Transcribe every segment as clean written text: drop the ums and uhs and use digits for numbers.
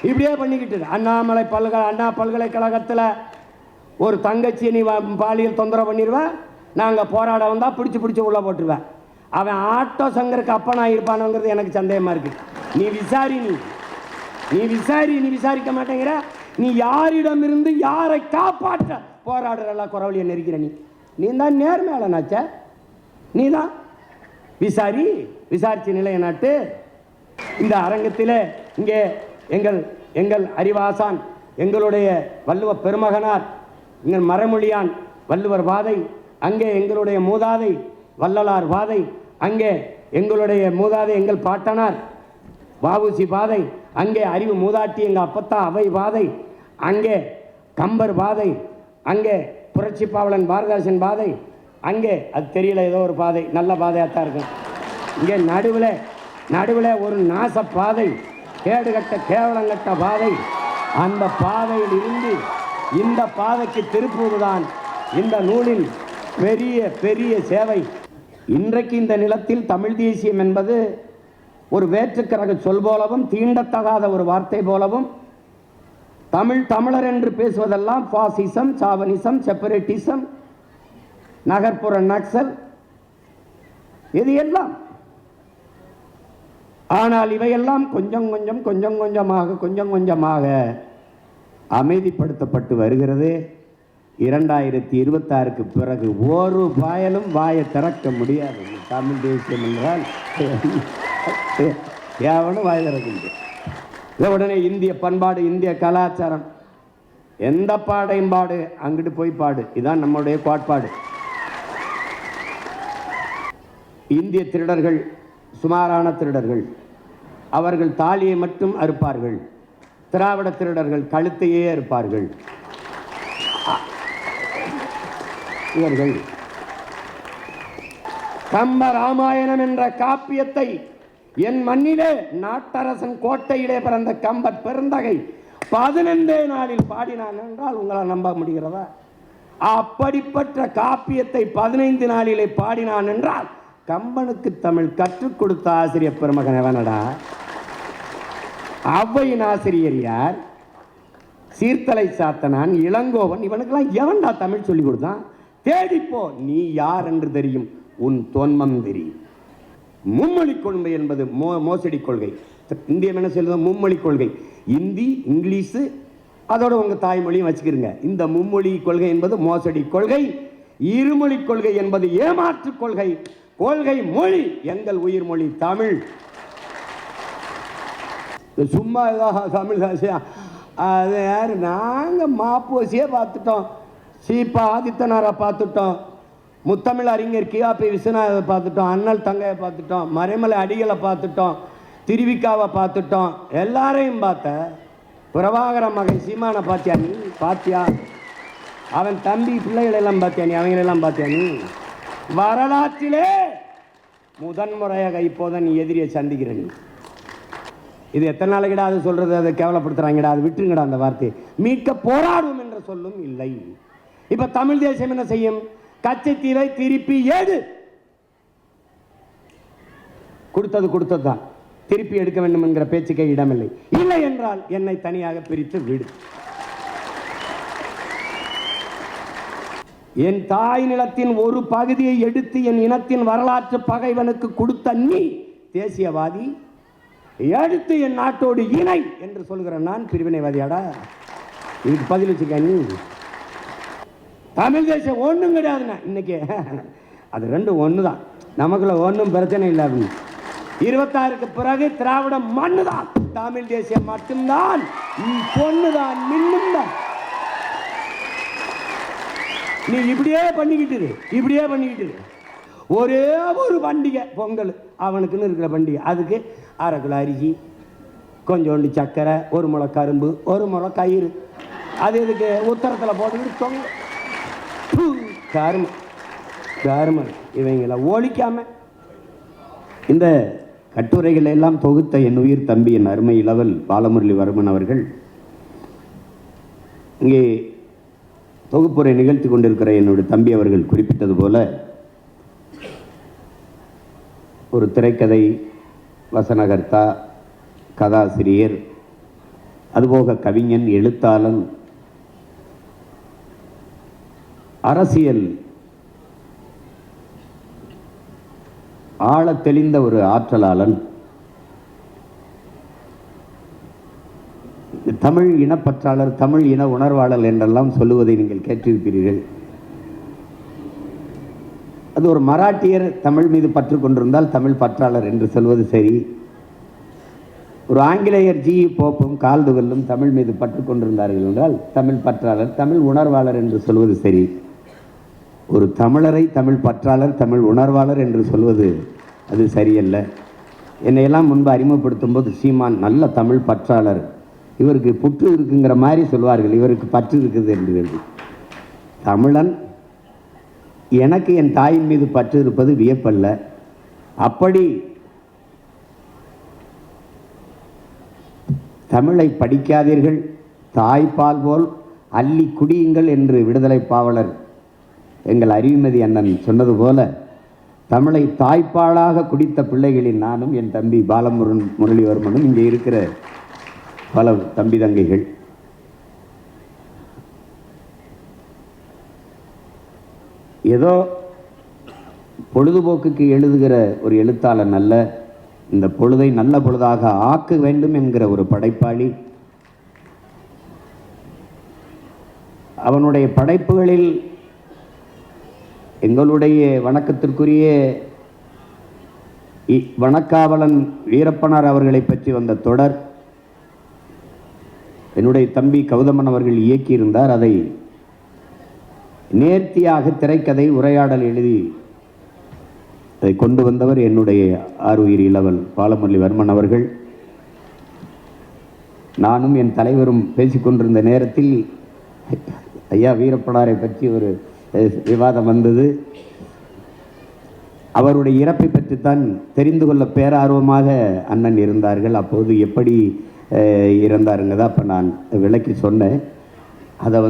இப்படியே பண்ணிக்கிட்டு அண்ணா பல்கலைக்கழகத்தில் ஒரு தங்கச்சி நீ பாலியல் தொந்தரவு பண்ணிடுவேன், நாங்கள் போராட வந்தால் பிடிச்சி உள்ளே போட்டுருவேன். அவன் ஆட்டோ சங்கருக்கு அப்பனாக இருப்பானுங்கிறது எனக்கு சந்தேகமாக இருக்குது. நீ விசாரிக்க மாட்டேங்கிற. நீ யாரிடமிருந்து யாரை காப்பாற்ற போராடுறல குறவழியை நெருக்கிற நீ தான் நேர்மையாளனாச்ச. நீ தான் விசாரிச்சு நிலைய நாட்டு. இந்த அரங்கத்தில் இங்கே எங்கள் அறிவாசான், எங்களுடைய வள்ளுவ பெருமகனார், எங்கள் மறைமொழியான் வள்ளுவர் வாதை, அங்கே எங்களுடைய மூதாதை வள்ளலார் வாதை, அங்கே எங்களுடைய மூதாதை எங்கள் பாட்டனார் வாவுசி பாதை, அங்கே அறிவு மூதாட்டி எங்கள் அப்பத்தா அவை பாதை, அங்கே கம்பர் பாதை, அங்கே புரட்சி பாவலன் பாரதாசன் பாதை, அங்கே அது தெரியல ஏதோ ஒரு பாதை, நல்ல பாதையாகத்தான் இருக்கும். இங்கே நடுவில் ஒரு நாச பாதை, கேடுகட்ட கேவலங்கட்ட பாதை. அந்த பாதையில் இருந்து இந்த பாதைக்கு திருப்புவதுதான் இந்த நூலின் பெரிய சேவை. இன்றைக்கு இந்த நிலத்தில் தமிழ் தேசியம் என்பது ஒரு வேற்றுக்கரக சொல் போலவும் தீண்டத்தகாத ஒரு வார்த்தை போலவும், தமிழர் என்று பேசுவதெல்லாம் பாசிசம், சாவனிசம், செப்பரேட்டிசம், நகர்ப்புற நக்சல், இது எல்லாம். ஆனால் இவையெல்லாம் கொஞ்சம் கொஞ்சமாக அமைதிப்படுத்தப்பட்டு வருகிறது. 2026க்கு பிறகு ஒரு பயலும் வாயை திறக்க முடியாது. தமிழ் தேசியம் என்றால் எவனும் வாய் திறக்க முடியாது. உடனே இந்திய பண்பாடு, இந்திய கலாச்சாரம், எந்த பாடையும் பாடு, அங்கிட்டு போய் பாடு, இதுதான் நம்முடைய கோட்பாடு. இந்திய திருடர்கள் சுமாரான திருடர்கள், அவர்கள் தாலியை மட்டும் அறுப்பார்கள். திராவிட திருடர்கள் கழுத்தையே அறுப்பார்கள். இவர்கள் கம்ப ராமாயணம் என்ற காப்பியத்தை என் மண்ணிலே நாட்டரசன் கோட்டையிலே பிறந்த கம்பர் பெருந்தகை 15 நாளில் பாடினான் என்றால் உங்களால் நம்ப முடிகிறதா? அப்படிப்பட்ட காப்பியத்தை 15 நாளிலே பாடினான் என்றால் கம்பனுக்கு தமிழ் கற்றுக் கொடுத்த ஆசிரியர் பெருமகன் எவனடா? ஔவையின் ஆசிரியர் யார்? சீர்தலை சாத்தனான், இளங்கோவன், இவனுக்கெல்லாம் எவன்டா தமிழ் சொல்லிக் கொடுத்தான்? தேடிப்போ, நீ யார் என்று தெரியும், உன் தொன்மம் தெரியும். மும்மொழி கொள்கை என்பது மோசடி கொள்கை. இந்தியம் என்ன சொல்லுது? மும்மொழி கொள்கை. இந்தி, இங்கிலீஷு, அதோட உங்க தாய்மொழியும் வச்சுக்கிறீங்க. இந்த மும்மொழி கொள்கை என்பது மோசடி கொள்கை. இருமொழி கொள்கை என்பது ஏமாற்று கொள்கை. கொள்கை மொழி எங்கள் உயிர் மொழி தமிழ். சும்மா தமிழ் அது யாரு? நாங்கள் மாப்போசியே பார்த்துட்டோம், சீப்பா ஆதித்தனாரை பார்த்துட்டோம், முத்தமிழ் அறிஞர் கியாபி விஸ்வநாதரை பார்த்துட்டோம், அண்ணல் தங்கையை பார்த்துட்டோம், மறைமலை அடிகளை பார்த்துட்டோம், திருவிக்காவை பார்த்துட்டோம், எல்லாரையும் பார்த்த. பிரபாகர மகன் சீமானை பார்த்தியா நீ? பார்த்தியா? அவன் தம்பி பிள்ளைகளெல்லாம் பார்த்தியா நீ? அவங்களெல்லாம் பார்த்தியா நீ? வரலாற்றிலே முதன்முறையாக இப்போதான் நீ எதிரியை சந்திக்கிற நீ. இது எத்தனை நாளைக்கிடா அது சொல்றது? அதை கேவலப்படுத்துறாங்கடா, அது விட்டுருங்கடா அந்த வார்த்தையை. மீட்க போராடும் என்ற சொல்லும் இல்லை. இப்ப தமிழ் தேசியம் என்ன செய்யும்? கச்சத்தீவை திருப்பி ஏது கொடுத்தது தான், திருப்பி எடுக்க வேண்டும் என்கிற பேச்சுக்கே இடமில்லை. இல்லை என்றால் என்னை தனியாக பிரித்து விடு. என் தாய் நிலத்தின் ஒரு பகுதியை எடுத்து என் இனத்தின் வரலாற்று பகைவனுக்கு கொடுத்த நீ தேசியவாதி, எடுத்து என் நாட்டோடு இணை என்று சொல்கிற நான் பிரிவினைவாதியாடா? இதுக்கு பதில் வச்சுக்க. நீ தமிழ் தேசியம் ஒன்றும் கிடையாதுண்ணா இன்னைக்கு. அது ரெண்டும் ஒன்று தான், நமக்குள்ள ஒன்றும் பிரச்சனை இல்லை. 26க்கு பிறகு திராவிடம் மண்ணு தான், தமிழ் தேசியம் மட்டும்தான், பொண்ணுதான், மின்னும் தான். நீ இப்படியே பண்ணிக்கிட்டு ஒரே ஒரு பண்டிகை பொங்கல் அவனுக்குன்னு இருக்கிற பண்டிகை, அதுக்கு 1/2 கிலோ அரிசி, கொஞ்சோண்டு சக்கரை, 1 முளை கரும்பு, 1 முளை கயிறு, அது இதுக்கு உத்தரத்தில் போட்டு தொங்க கரும இவங்களை ஒழிக்காம. இந்த கட்டுரைகளை எல்லாம் தொகுத்த என் உயிர் தம்பி, என் அருமை இளவல் பாலமுரளி வர்மன் அவர்கள் இங்கே தொகுப்புரை நிகழ்த்தி கொண்டிருக்கிற என்னுடைய தம்பி அவர்கள் குறிப்பிட்டது போல, ஒரு திரைக்கதை வசனகர்த்தா, கதாசிரியர், அதுபோக கவிஞன், எழுத்தாளன், அரசியல் ஆழத் தெளிந்த ஒரு ஆற்றலாளன், தமிழ் இனப்பற்றாளர், தமிழ் இன உணர்வாளர் என்றெல்லாம் சொல்லுவதை நீங்கள் கேட்டிருக்கிறீர்கள். அது ஒரு மராட்டியர் தமிழ் மீது பற்று கொண்டிருந்தால் தமிழ் பற்றாளர் என்று சொல்வது சரி. ஒரு ஆங்கிலேயர் ஜி போப்பும் கால்டுவெல்லும் தமிழ் மீது பற்று கொண்டிருந்தார்கள் என்றால் தமிழ் பற்றாளர், தமிழ் உணர்வாளர் என்று சொல்வது சரி. ஒரு தமிழரை தமிழ் பற்றாளர், தமிழ் உணர்வாளர் என்று சொல்வது அது சரியல்ல. என்னையெல்லாம் முன்பு அறிமுகப்படுத்தும் போது சீமான் நல்ல தமிழ் பற்றாளர், இவருக்கு புற்று இருக்குங்கிற மாதிரி சொல்வார்கள், இவருக்கு பற்று இருக்குது என்று. தமிழன், எனக்கு என் தாயின் மீது பற்று இருப்பது வியப்பல்ல. அப்படி தமிழை படிக்காதீர்கள், தாய்ப்பால் போல் அள்ளி குடியுங்கள் என்று விடுதலை பாவலர் எங்கள் அறிவுமதி அண்ணன் சொன்னது போல, தமிழை தாய்ப்பாலாக குடித்த பிள்ளைகளில் நானும் என் தம்பி பாலமுரளிவர்மனும் இங்கே இருக்கிற பல தம்பி தங்கைகள். ஏதோ பொழுதுபோக்குக்கு எழுதுகிற ஒரு எழுத்தாளன் அல்ல, இந்த பொழுதை நல்ல பொழுதாக ஆக்க வேண்டும் என்கிற ஒரு படைப்பாளி. அவனுடைய படைப்புகளில் எங்களுடைய வணக்கத்திற்குரிய வணக்காவலன் வீரப்பனார் அவர்களை பற்றி வந்த தொடர் என்னுடைய தம்பி கௌதமன் அவர்கள் இயக்கியிருந்தார். அதை நேர்த்தியாக திரைக்கதை உரையாடல் எழுதி அதை கொண்டு வந்தவர் என்னுடைய ஆருயிர் இளவல் பாலமுரளிவர்மன் அவர்கள். நானும் என் தலைவரும் பேசிக்கொண்டிருந்த நேரத்தில் ஐயா வீரப்பனாரை பற்றி ஒரு விவாதம் வந்தது. அவருடைய இறப்பை பற்றித்தான் தெரிந்து கொள்ள பேரார்வமாக அண்ணன் இருந்தார்கள். அப்போது எப்படி இறந்தாருங்கதான் அப்போ நான் விளக்கி சொன்னேன். அதை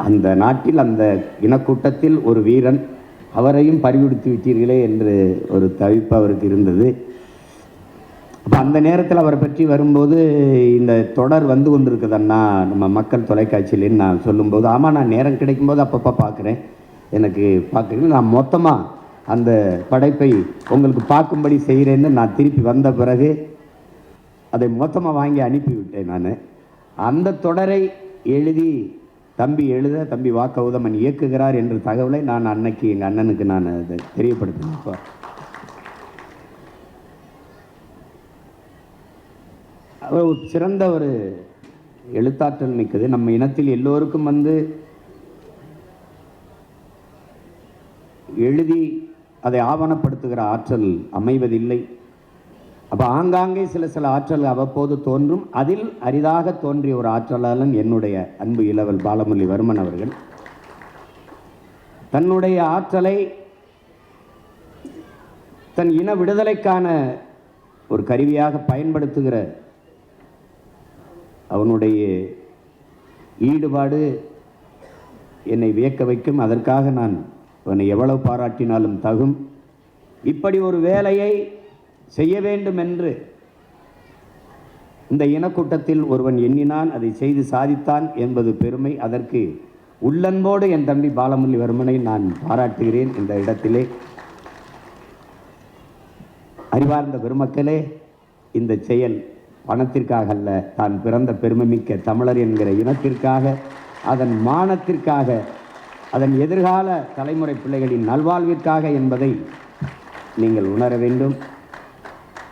அந்த நாட்டில் அந்த இனக்கூட்டத்தில் ஒரு வீரன், அவரையும் பறிகொடுத்து விட்டீர்களே என்று ஒரு தவிப்பு அவருக்கு இருந்தது. அப்போ அந்த நேரத்தில் அவரை பற்றி வரும்போது இந்த தொடர் வந்து கொண்டிருக்குதண்ணா நம்ம மக்கள் தொலைக்காட்சியிலேன்னு நான் சொல்லும்போது, ஆமாம் நான் நேரம் கிடைக்கும்போது அப்பப்போ பார்க்குறேன், எனக்கு பார்க்குறேன், நான் மொத்தமாக அந்த படைப்பை உங்களுக்கு பார்க்கும்படி செய்கிறேன்னு நான் திருப்பி வந்த பிறகு அதை மொத்தமாக வாங்கி அனுப்பிவிட்டேன். நான் அந்த தொடரை எழுதி தம்பி வா கௌதமன் இயக்குகிறார் என்ற தகவலை நான் அன்னைக்கு எங்கள் அண்ணனுக்கு நான் அதை தெரியப்படுத்தினேன். அவர் ஒரு சிறந்த ஒரு எழுத்தாற்றல் மிக்கது. நம்ம இனத்தில் எல்லோருக்கும் எழுதி அதை ஆவணப்படுத்துகிற ஆற்றல் அமைவதில்லை. அப்போ ஆங்காங்கே சில ஆற்றல் அவ்வப்போது தோன்றும். அதில் அரிதாக தோன்றிய ஒரு ஆற்றலாளன் என்னுடைய அன்பு இளவல் பாலமுரளிவர்மன் அவர்கள். தன்னுடைய ஆற்றலை தன் இன விடுதலைக்கான ஒரு கருவியாக பயன்படுத்துகிற அவனுடைய ஈடுபாடு என்னை வியக்க வைக்கும். அதற்காக நான் அவனை எவ்வளவு பாராட்டினாலும் தகும். இப்படி ஒரு வேலையை செய்ய வேண்டும் என்று இந்த இனக்கூட்டத்தில் ஒருவன் எண்ணினான், அதை செய்து சாதித்தான் என்பது பெருமை. அதற்கு உள்ளன்போடு என் தம்பி பாலமுரளிவர்மனை நான் பாராட்டுகிறேன். இந்த இடத்திலே அறிவார்ந்த பெருமக்களே, இந்த செயல் பணத்திற்காக அல்ல, தான் பிறந்த பெருமைமிக்க தமிழர் என்கிற இனத்திற்காக, அதன் மானத்திற்காக, அதன் எதிர்கால தலைமுறை பிள்ளைகளின் நல்வாழ்விற்காக என்பதை நீங்கள் உணர வேண்டும்.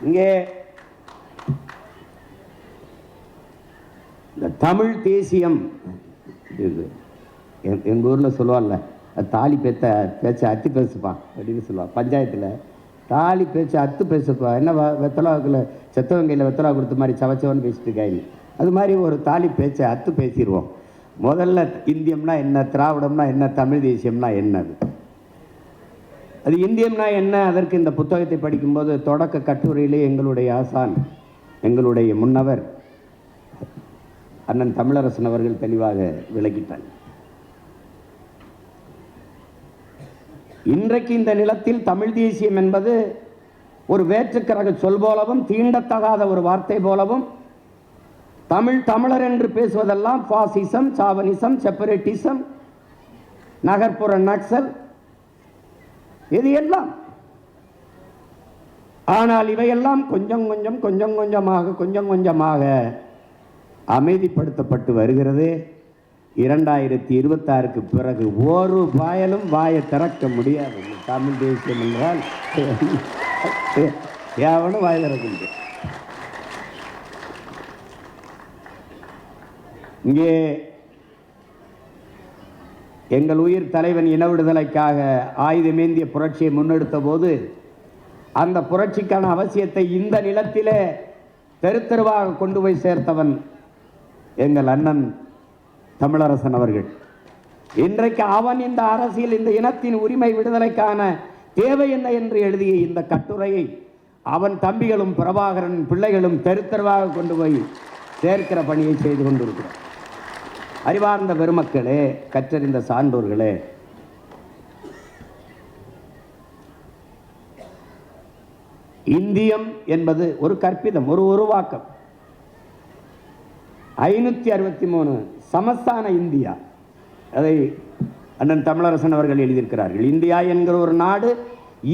இங்கே இந்த தமிழ் தேசியம் எங்கள் ஊரில் சொல்லுவாள்ல, தாலி பேச்ச அத்தி பேசுப்பான் அப்படின்னு சொல்லுவாள். பஞ்சாயத்தில் தாலி பேச்சு அத்து பேசுப்பா, என்ன வெத்தலாவுக்குள்ள செத்தவங்கையில் வெத்தலா கொடுத்த மாதிரி சவச்சவன்னு பேசிட்டு இருக்காங்க. அது மாதிரி ஒரு தாலி பேச்சை அத்து பேசிடுவோம். முதல்ல இந்தியம்னா என்ன, திராவிடம்னா என்ன, தமிழ் தேசியம்னா என்ன, அது இந்தியம்னா என்ன. அதற்கு இந்த புத்தகத்தை படிக்கும்போது தொடக்க கட்டுரையிலே எங்களுடைய ஆசான், எங்களுடைய முன்னவர் அண்ணன் தமிழரசன் அவர்கள் தெளிவாக விளக்கிட்டார். இன்றைக்கு இந்த நிலத்தில் தமிழ் தேசியம் என்பது ஒரு வேற்றுக்கிரக சொல் போலவும் தீண்டத்தகாத ஒரு வார்த்தை போலவும் தமிழர் என்று பேசுவதெல்லாம் பாசிசம், சாவனிசம், செப்பரேட்டிசம், நகர்ப்புற நக்சல், இது எல்லாம். ஆனால் இவையெல்லாம் கொஞ்சம் கொஞ்சமாக அமைதிப்படுத்தப்பட்டு வருகிறது. 2026க்கு பிறகு ஒரு வாயலும் வாயை திறக்க முடியாது. தமிழ் தேசியம் என்றால் எவனும் வாய் திறக்க முடியாது. இங்கே எங்கள் உயிர் தலைவன் இன விடுதலைக்காக ஆயுதமேந்திய புரட்சியை முன்னெடுத்த போது அந்த புரட்சிக்கான அவசியத்தை இந்த நிலத்திலே தெரு தெருவாக கொண்டு போய் சேர்த்தவன் எங்கள் அண்ணன் தமிழரசன் அவர்கள். இன்றைக்கு அவன் இந்த அரசியல், இந்த இனத்தின் உரிமை விடுதலைக்கான தேவை என்ன என்று எழுதிய இந்த கட்டுரையை அவன் தம்பிகளும் பிரபாகரன் பிள்ளைகளும் தெரு தெருவாக கொண்டு போய் சேர்க்கிற பணியை செய்து கொண்டிருக்கிறார். அறிவார்ந்த பெருமக்களே, கற்றறிந்த சான்றோர்களே, இந்தியம் என்பது ஒரு கற்பிதம், ஒரு உருவாக்கம். 563 சமஸ்தான இந்தியா, அதை அண்ணன் தமிழரசன் அவர்கள் எழுதியிருக்கிறார்கள். இந்தியா என்கிற ஒரு நாடு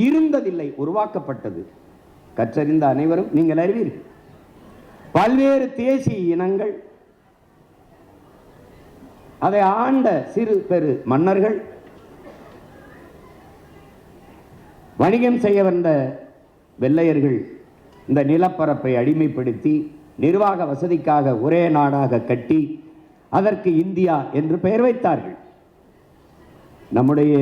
இருந்ததில்லை, உருவாக்கப்பட்டது. கற்றறிந்த அனைவரும் நீங்கள் அறிவீர்கள். பல்வேறு தேசிய இனங்கள், அதை ஆண்ட சிறு பெரு மன்னர்கள், வணிகம் செய்ய வந்த வெள்ளையர்கள் இந்த நிலப்பரப்பை அடிமைப்படுத்தி நிர்வாக வசதிக்காக ஒரே நாடாக கட்டி அதற்கு இந்தியா என்று பெயர் வைத்தார்கள். நம்முடைய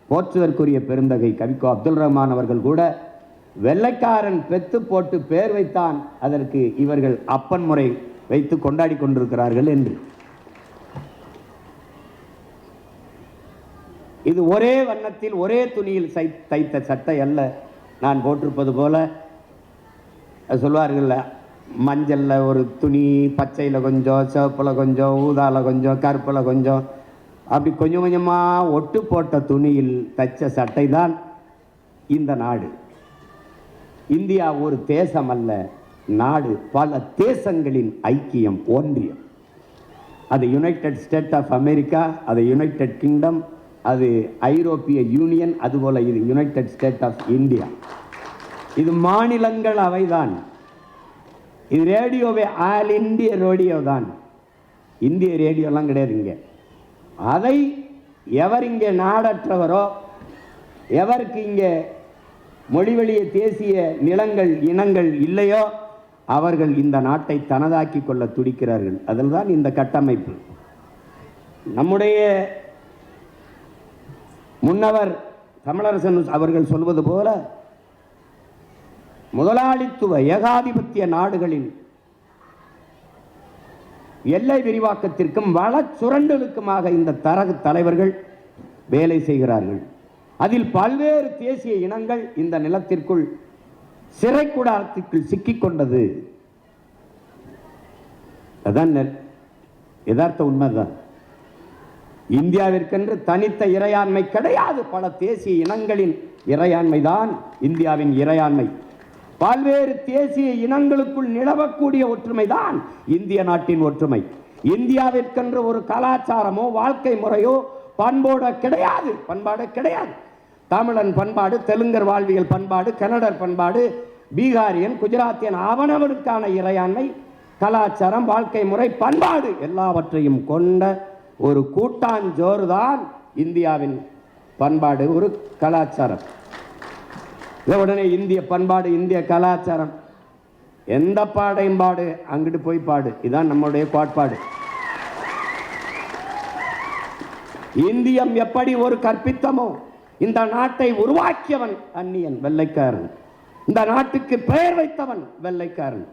போற்றுதற்குரிய பெருந்தகை கவிக்கோ அப்துல் ரஹ்மான் அவர்கள் கூட வெள்ளைக்காரன் பெத்து போட்டு பெயர் வைத்தான், அதற்கு இவர்கள் அப்பன் முறை வைத்து கொண்டாடி கொண்டிருக்கிறார்கள் என்று. இது ஒரே வண்ணத்தில் ஒரே துணியில் தைத்த சட்டை அல்ல. நான் போட்டிருப்பது போல சொல்வார்கள், மஞ்சள்ல ஒரு துணி, பச்சையில் கொஞ்சம், சிவப்பில் கொஞ்சம், ஊதாவில் கொஞ்சம், கருப்பில் கொஞ்சம், அப்படி கொஞ்சம் கொஞ்சமாக ஒட்டு போட்ட துணியில் தைச்ச சட்டை தான் இந்த நாடு. இந்தியா ஒரு தேசம் அல்ல, நாடு, பல தேசங்களின் ஐக்கியம், ஒன்றியம். அது யுனைடெட் ஸ்டேட் ஆஃப் அமெரிக்கா, அது யுனைடெட் கிங்டம், அது ஐரோப்பிய யூனியன், அதுபோல இது யுனைடெட் ஸ்டேட் ஆஃப் இந்தியா. இது மாநிலங்கள் அவைதான். இது ரேடியோவே ஆல் இந்திய ரேடியோ தான், இந்திய ரேடியோலாம் கிடையாது இங்கே. அதை எவர் இங்கே நாடற்றவரோ, எவருக்கு இங்கே மொழிவழிய தேசிய நிலங்கள் இனங்கள் இல்லையோ, அவர்கள் இந்த நாட்டை தனதாக்கி கொள்ள துடிக்கிறார்கள். அதில் தான் இந்த கட்டமைப்பு. நம்முடைய முன்னவர் தமிழரசன் அவர்கள் சொல்வது போல, முதலாளித்துவ ஏகாதிபத்திய நாடுகளின் எல்லை விரிவாக்கத்திற்கும் வள சுரண்டலுக்குமாக இந்த தரகு தலைவர்கள் வேலை செய்கிறார்கள். அதில் பல்வேறு தேசிய இனங்கள் இந்த நிலத்திற்குள் சிறை கூடாரத்திற்குள் சிக்கிக்கொண்டது. அதான் யதார்த்த உண்மைதான். இந்தியாவிற்கென்று தனித்த இறையாண்மை கிடையாது. பல தேசிய இனங்களின் இறையாண்மை தான் இந்தியாவின் இறையாண்மை. பல்வேறு தேசிய இனங்களுக்குள் நிலவக்கூடிய ஒற்றுமை தான் இந்திய நாட்டின் ஒற்றுமை. இந்தியாவிற்கென்று ஒரு கலாச்சாரமோ வாழ்க்கை முறையோ பண்பாடு கிடையாது. தமிழன் பண்பாடு, தெலுங்கர் வாழ்வியல் பண்பாடு, கன்னடர் பண்பாடு, பீகாரியன், குஜராத்தியன், அவனவனுக்கான இறையாண்மை, கலாச்சாரம், வாழ்க்கை முறை, பண்பாடு எல்லாவற்றையும் கொண்ட ஒரு கூட்டாஞ்சோறு தான் இந்தியாவின் பண்பாடு, ஒரு கலாச்சாரம். உடனே இந்திய பண்பாடு, இந்திய கலாச்சாரம், எந்த பாடையும் பாடு, அங்கிட்டு போய் பாடு, இதுதான் நம்முடைய கோட்பாடு. இந்தியம் எப்படி ஒரு கற்பித்தமோ, இந்த நாட்டை உருவாக்கியவன் அந்நியன், வெள்ளைக்காரன். இந்த நாட்டுக்கு பெயர் வைத்தவன் வெள்ளைக்காரன்.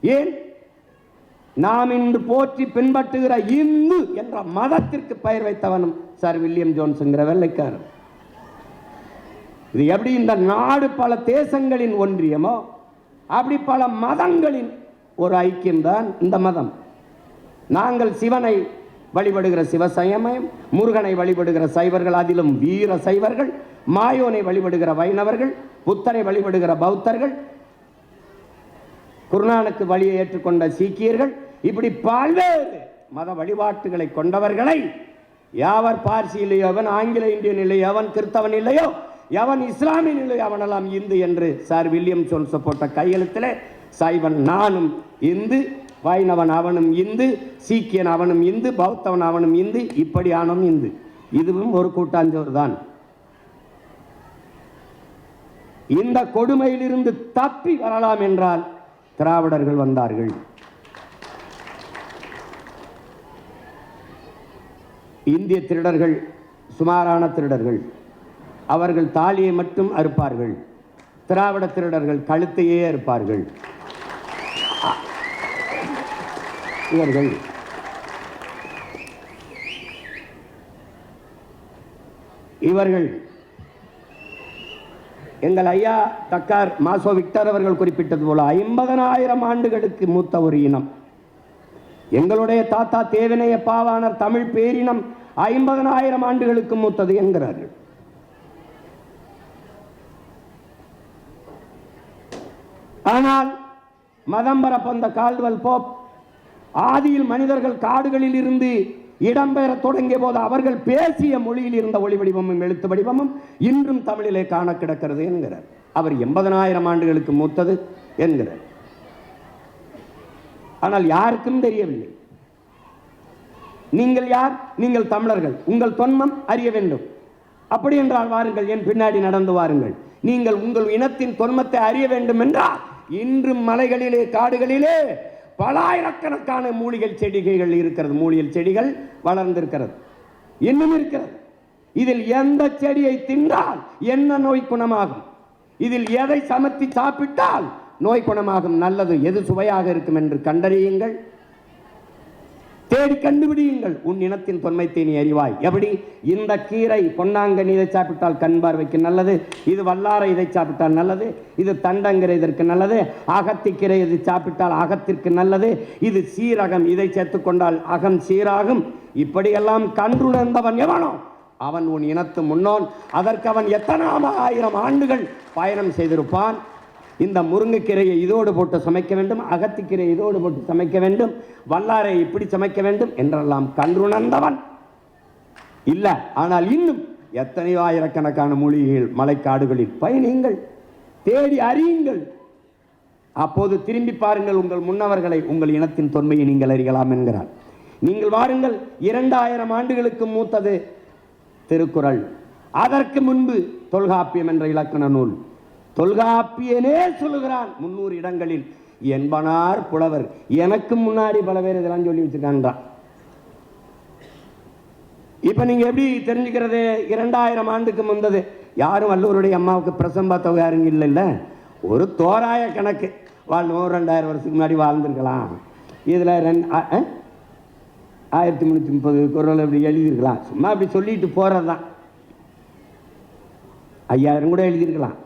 ஏன்? நாம் இன்று போற்றி பின்பற்றுகிற இந்து என்ற மதத்திற்கு பெயர் வைத்தவனும் சார் வில்லியம் ஜோன்ஸ்ங்கிற வெள்ளைக்காரன். இது எப்படி இந்த நாடு பல தேசங்களின் ஒன்றியமோ, அப்படி பல மதங்களின் ஒரு ஐக்கியம்தான் இந்த மதம். நாங்கள் சிவனை வழிபடுகிற சிவசமயம், முருகனை வழிபடுகிற சைவர்கள், அதிலும் வீர சைவர்கள், மாயோனை வழிபடுகிற வைணவர்கள், புத்தரை வழிபடுகிற பௌத்தர்கள், குருநானக்கு வழியை ஏற்றுக்கொண்ட சீக்கியர்கள், இப்படி பல்வேறு மத வழிபாட்டுகளை கொண்டவர்களை யாவர் பார்சி இல்லையோ, அவன் ஆங்கில இந்தியன் இல்லையோ, அவன் கிறிஸ்தவன் இல்லையோ, எவன் இஸ்லாமியன் இல்லையோ அவனெல்லாம் இந்து என்று சார் வில்லியம் ஜோன்ஸ் போட்ட கையெழுத்தில் சைவன் நானும் இந்து, வைணவன் அவனும் இந்து, சீக்கியன் அவனும் இந்து, பௌத்தவன் அவனும் இந்து, இப்படியானும் இந்து. இதுவும் ஒரு கூட்டாஞ்சோறு தான். இந்த கொடுமையிலிருந்து தப்பி வரலாம் என்றால் திராவிடர்கள் வந்தார்கள். இந்திய திருடர்கள் சுமாரான திருடர்கள், அவர்கள் தாலியை மட்டும் அறுப்பார்கள். திராவிட திருடர்கள் கழுத்தையே அறுப்பார்கள். இவர்கள் எங்கள் ஐயா தக்கார் மாசோ விக்டர் அவர்கள் குறிப்பிட்டது போல 50,000 ஆண்டுகளுக்கு மூத்த ஒரு இனம். எங்களுடைய தாத்தா தேவனைய பாவாணர் தமிழ் பேரினம் 50,000 ஆண்டுகளுக்கு மூத்தது என்கிறார்கள். ஆனால் மதம் பரப்பந்த கால்டுவெல் போப் ஆதியில் மனிதர்கள் காடுகளில் இருந்து இடம்பெயர தொடங்கிய போது அவர்கள் பேசிய மொழியில் இருந்த ஒளி வடிவமும் எழுத்து வடிவமும் இன்றும் தமிழிலே காண கிடக்கிறது என்கிறார். அவர் 80,000 ஆண்டுகளுக்கு மூத்தது என்கிறார். ஆனால் யாருக்கும் தெரியவில்லை. நீங்கள் யார்? நீங்கள் தமிழர்கள். உங்கள் தொன்மம் அறிய வேண்டும். அப்படி என்றால் வாருங்கள், என் பின்னாடி நடந்து வாருங்கள். நீங்கள் உங்கள் இனத்தின் தொன்மத்தை அறிய வேண்டும் என்றால் இன்றும் மலைகளிலே காடுகளிலே பலாயிரக்கணக்கான மூலிகை செடிகள் இருக்கிறது. மூலிகை செடிகள் வளர்ந்திருக்கிறது, இன்னும் இருக்கிறது. இதில் எந்த செடியை தின்றால் என்ன நோய் குணமாகும், இதில் எதை சமைத்து சாப்பிட்டால் நோய் குணமாகும், நல்லது எது சுவையாக இருக்கும் என்று கண்டறியுங்கள், தேடி கண்டுபிடியுங்கள். உன் இனத்தின் தொன்மைத்தை நீ அறிவாய். எப்படி? இந்த கீரை பொன்னாங்கண்ணி இதை சாப்பிட்டால் கண் பார்வைக்கு நல்லது, இது வல்லாரை இதை சாப்பிட்டால் நல்லது, இது தண்டங்கரை இதற்கு நல்லது, அகத்திக்கீரை இதை சாப்பிட்டால் அகத்திற்கு நல்லது, இது சீரகம் இதை சேர்த்துக்கொண்டால் அகம் சீராகும். இப்படியெல்லாம் கன்றுணர்ந்தவன் எவனோ அவன் உன் இனத்து முன்னோன். அதற்கு அவன் எத்தனை 1000 ஆண்டுகள் பயணம் செய்திருப்பான். இந்த முருங்கைக்கீரையை இதோடு போட்டு சமைக்க வேண்டும், அகத்திக்கீரையை இதோடு போட்டு சமைக்க வேண்டும், வல்லாரை இப்படி சமைக்க வேண்டும் என்றெல்லாம் கன்றுணர்ந்தவன் இல்ல. ஆனால் இன்னும் எத்தனையோ ஆயிரக்கணக்கான மூலிகைகள் மலைக்காடுகளில் பயணியுங்கள், தேடி அறியுங்கள். அப்போது திரும்பி பாருங்கள் உங்கள் முன்னவர்களை, உங்கள் இனத்தின் தொன்மையை நீங்கள் அறியலாம் என்கிறார். நீங்கள் வாருங்கள், 2000 ஆண்டுகளுக்கு மூத்தது திருக்குறள். அதற்கு முன்பு தொல்காப்பியம் என்ற இலக்கண நூல். தொல்காப்பியனே சொல்லுகிறான் 300 இடங்களில் என்பனார் புலவர். எனக்கு முன்னாடி பல பேர் இதெல்லாம் சொல்லி வச்சிருக்காங்க. இப்ப நீங்க எப்படி தெரிஞ்சுக்கிறது? 2000 ஆண்டுக்கு முந்தது. யாரும் வள்ளுவருடைய அம்மாவுக்கு பிரசம்பா தொகை யாருங்க இல்லை. ஒரு தோராய கணக்கு, வாழ்ந்து 2000 வருஷத்துக்கு முன்னாடி வாழ்ந்துருக்கலாம். இதுல 1330 குறள் அப்படி எழுதியிருக்கலாம். சும்மா அப்படி சொல்லிட்டு போறதுதான். 5000 கூட எழுதியிருக்கலாம்.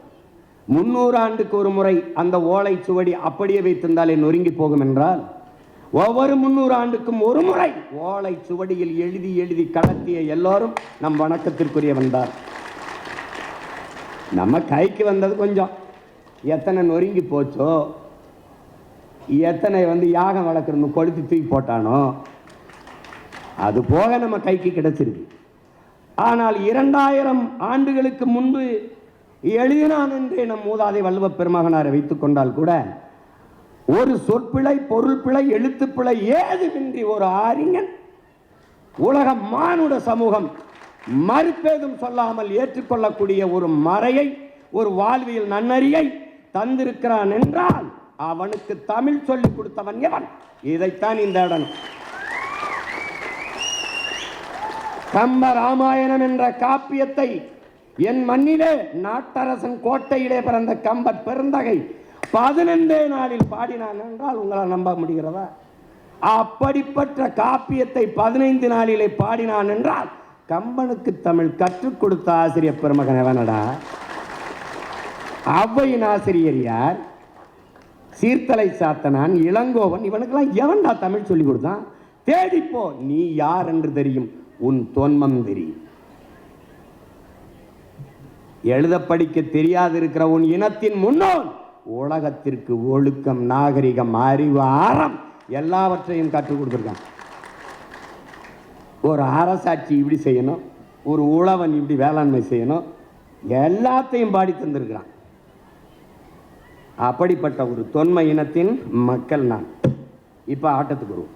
300 ஆண்டுக்கு ஒரு முறை அந்த ஓலை சுவடி அப்படியே வைத்திருந்தாலே நொறுங்கி போகும் என்றால், ஒவ்வொரு 300 ஆண்டுக்கும் ஒரு முறை ஓலை சுவடியில் எழுதி எழுதி கடத்திய எல்லோரும் நம் வணக்கத்திற்குரிய வந்தார். நம்ம கைக்கு வந்தது கொஞ்சம். எத்தனை நொறுங்கி போச்சோ, எத்தனை யாகம் வளர்க்கணும் கொளுத்தி தூக்கி போட்டானோ, அது போக நம்ம கைக்கு கிடைச்சிருக்கு. ஆனால் 2000 ஆண்டுகளுக்கு முன்பு எழுதினான் என்றே நம் மூதாதை வள்ளுவ பெருமகனாரை வைத்துக் கொண்டால் கூட ஒரு சொற்பிழை, பொருள் பிழை, எழுத்துப்பிழை ஏதுமின்றி ஒரு அறிஞன் உலக மானுட சமூகம் மறுப்பேதும் சொல்லாமல் ஏற்றுக்கொள்ளக்கூடிய ஒரு மறையை, ஒரு வாழ்வியல் நன்னறியை தந்திருக்கிறான் என்றால் அவனுக்கு தமிழ் சொல்லிக் கொடுத்தவன் எவன்? இதைத்தான் இந்த இடம். கம்ப ராமாயணம் என்ற காப்பியத்தை என் மண்ணிலே நாட்டரசன் கோட்டையிலே பிறந்த கம்பர் பெருந்தகை 15 நாளில் பாடினான் என்றால் உங்களால் நம்ப முடிகிறதா? அப்படிப்பட்ட காப்பியத்தை 15 நாளிலே பாடினான் என்றால் கம்பனுக்கு தமிழ் கற்றுக் கொடுத்த ஆசிரியர் பெருமகன் எவனடா? ஔவையின் ஆசிரியர் யார்? சீர்தலை சாத்தனான், இளங்கோவன், இவனுக்கெல்லாம் எவன்டா தமிழ் சொல்லிக் கொடுத்தான்? தேடிப்போ, நீ யார் என்று தெரியும், உன் தொன்மம் தெரியும். எழுத படிக்க தெரியாது இருக்கிற உன் இனத்தின் முன்னோன் உலகத்திற்கு ஒழுக்கம், நாகரிகம், அறிவு, அறம் எல்லாவற்றையும் கற்றுக் கொடுத்துருக்கான். ஒரு அரசாட்சி இப்படி செய்யணும், ஒரு உழவன் இப்படி வேளாண்மை செய்யணும், எல்லாத்தையும் பாடி தந்திருக்கிறான். அப்படிப்பட்ட ஒரு தொன்மை இனத்தின் மக்கள் நான். இப்ப ஆட்டத்துக்கு வருவோம்.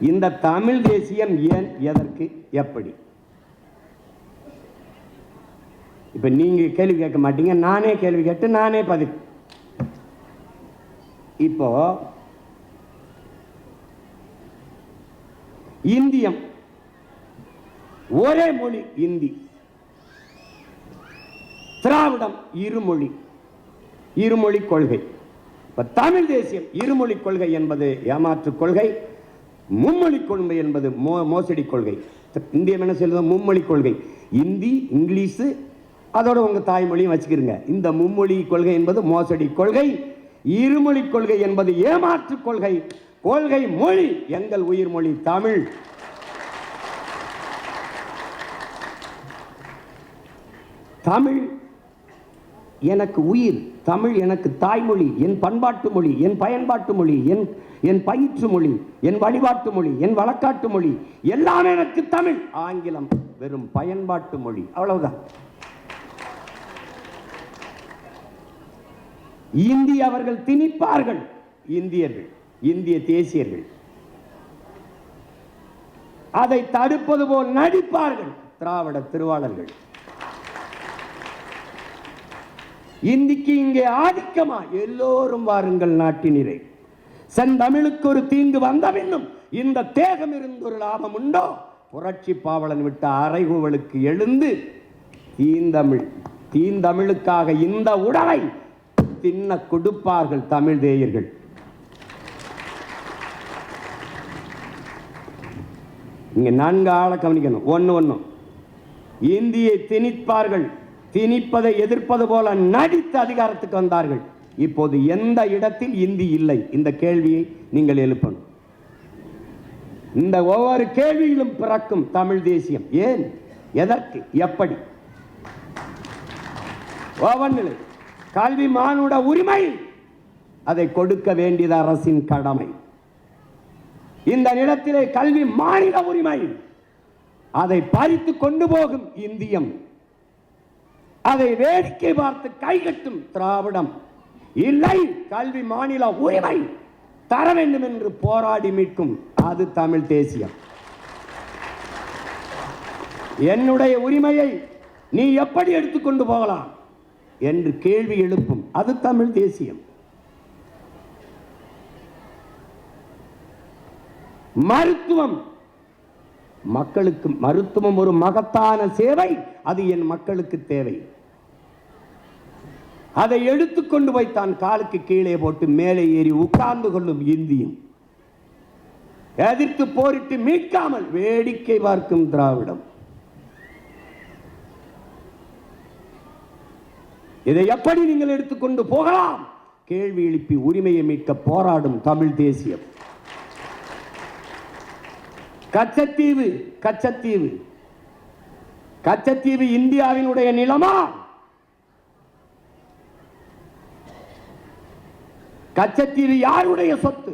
இந்த தமிழ் தேசியம் ஏன், எதற்கு, எப்படி? இப்ப நீங்க கேள்வி கேட்க மாட்டீங்க, நானே கேள்வி கேட்டு நானே பதில். இப்போ இந்தியம் ஒரே மொழி இந்தி, திராவிடம் இருமொழி, இருமொழி கொள்கை. இப்ப தமிழ் தேசியம் இருமொழி கொள்கை என்பது ஏமாற்று கொள்கை, மும்மொழி கொள்கை என்பது மோசடி கொள்கை. இந்தியம் என்ன சொல்லுது? மும்மொழி கொள்கை. இந்தி, இங்கிலீஷ், அதோட உங்க தாய்மொழியும் வச்சுக்கிறீங்க. இந்த மும்மொழி கொள்கை என்பது மோசடி கொள்கை, இருமொழி கொள்கை என்பது ஏமாற்று கொள்கை. கொள்கை மொழி எங்கள் உயிர் மொழி தமிழ். தமிழ் எனக்கு உயிர், தமிழ் எனக்கு தாய்மொழி, என் பண்பாட்டு மொழி, என் பயன்பாட்டு மொழி, என் பயிற்று மொழி, என் வழிபாட்டு மொழி, என் வழக்காட்டு மொழி, எல்லாம் எனக்கு தமிழ். ஆங்கிலம் வெறும் பயன்பாட்டு மொழி, அவ்வளவுதான். இந்தி அவர்கள் திணிப்பார்கள், இந்தியர்கள், இந்திய தேசியர்கள் அதை தடுப்பது போல் நடிப்பார்கள் திராவிட திருவாளர்கள். இந்திக்கு இங்கே ஆதிக்கமா? எல்லோரும் வாருங்கள் நாட்டினரை. செந்தமிழுக்கு ஒரு தீங்கு வந்த பின்னும் இந்த தேகம் இருந்து ஒரு லாபம் உண்டோ? புரட்சி பாவலன் விட்ட அறைகூவலுக்கு எழுந்து தீந்தமிழ், தீந்தமிழுக்காக இந்த உடலை தின்ன கொடுப்பார்கள் தமிழ் தேயர்கள். இங்க 4 ஆளை கவனிக்கணும். ஒண்ணு இந்தியை திணிப்பார்கள், திணிப்பதை எதிர்ப்பது போல நடித்து அதிகாரத்துக்கு வந்தார்கள். இப்போது எந்த இடத்தில் இந்தி இல்லை? இந்த கேள்வியை நீங்கள் எழுப்பணும். இந்த ஒவ்வொரு கேள்வியிலும் பிறக்கும் தமிழ் தேசியம். ஏன், எதற்கு, எப்படி? ஒவ்வொன்றிலே கல்வி மானுட உரிமை, அதை கொடுக்க வேண்டியது அரசின் கடமை. இந்த நிலத்திலே கல்வி மாநில உரிமை, அதை பறித்து கொண்டு போகும் இந்தியம், அதை வேடிக்கை பார்த்து கைகட்டும் திராவிடம். இல்லை, கல்வி மாநில உரிமை தர வேண்டும் என்று போராடி மீட்கும் அது தமிழ் தேசியம். என்னுடைய உரிமையை நீ எப்படி எடுத்துக்கொண்டு போகலாம் என்று கேள்வி எழுப்பும் அது தமிழ் தேசியம். மருத்துவம், மக்களுக்கு மருத்துவம் ஒரு மகத்தான சேவை, அது என் மக்களுக்கு தேவை. அதை எடுத்துக்கொண்டு போய் தான் காலுக்கு கீழே போட்டு மேலே ஏறி உட்கார்ந்து கொள்ளும் இந்தியும், எதிர்த்து போரிட்டு மீட்காமல் வேடிக்கை பார்க்கும் திராவிடம். இதை எப்படி நீங்கள் எடுத்துக்கொண்டு போகலாம்? கேள்வி எழுப்பி உரிமையை மீட்க போராடும் தமிழ் தேசியம். கச்சத்தீவு, கச்சத்தீவு, கச்சத்தீவு இந்தியாவினுடைய நிலமா? கச்சத்தீவு யாருடைய சொத்து?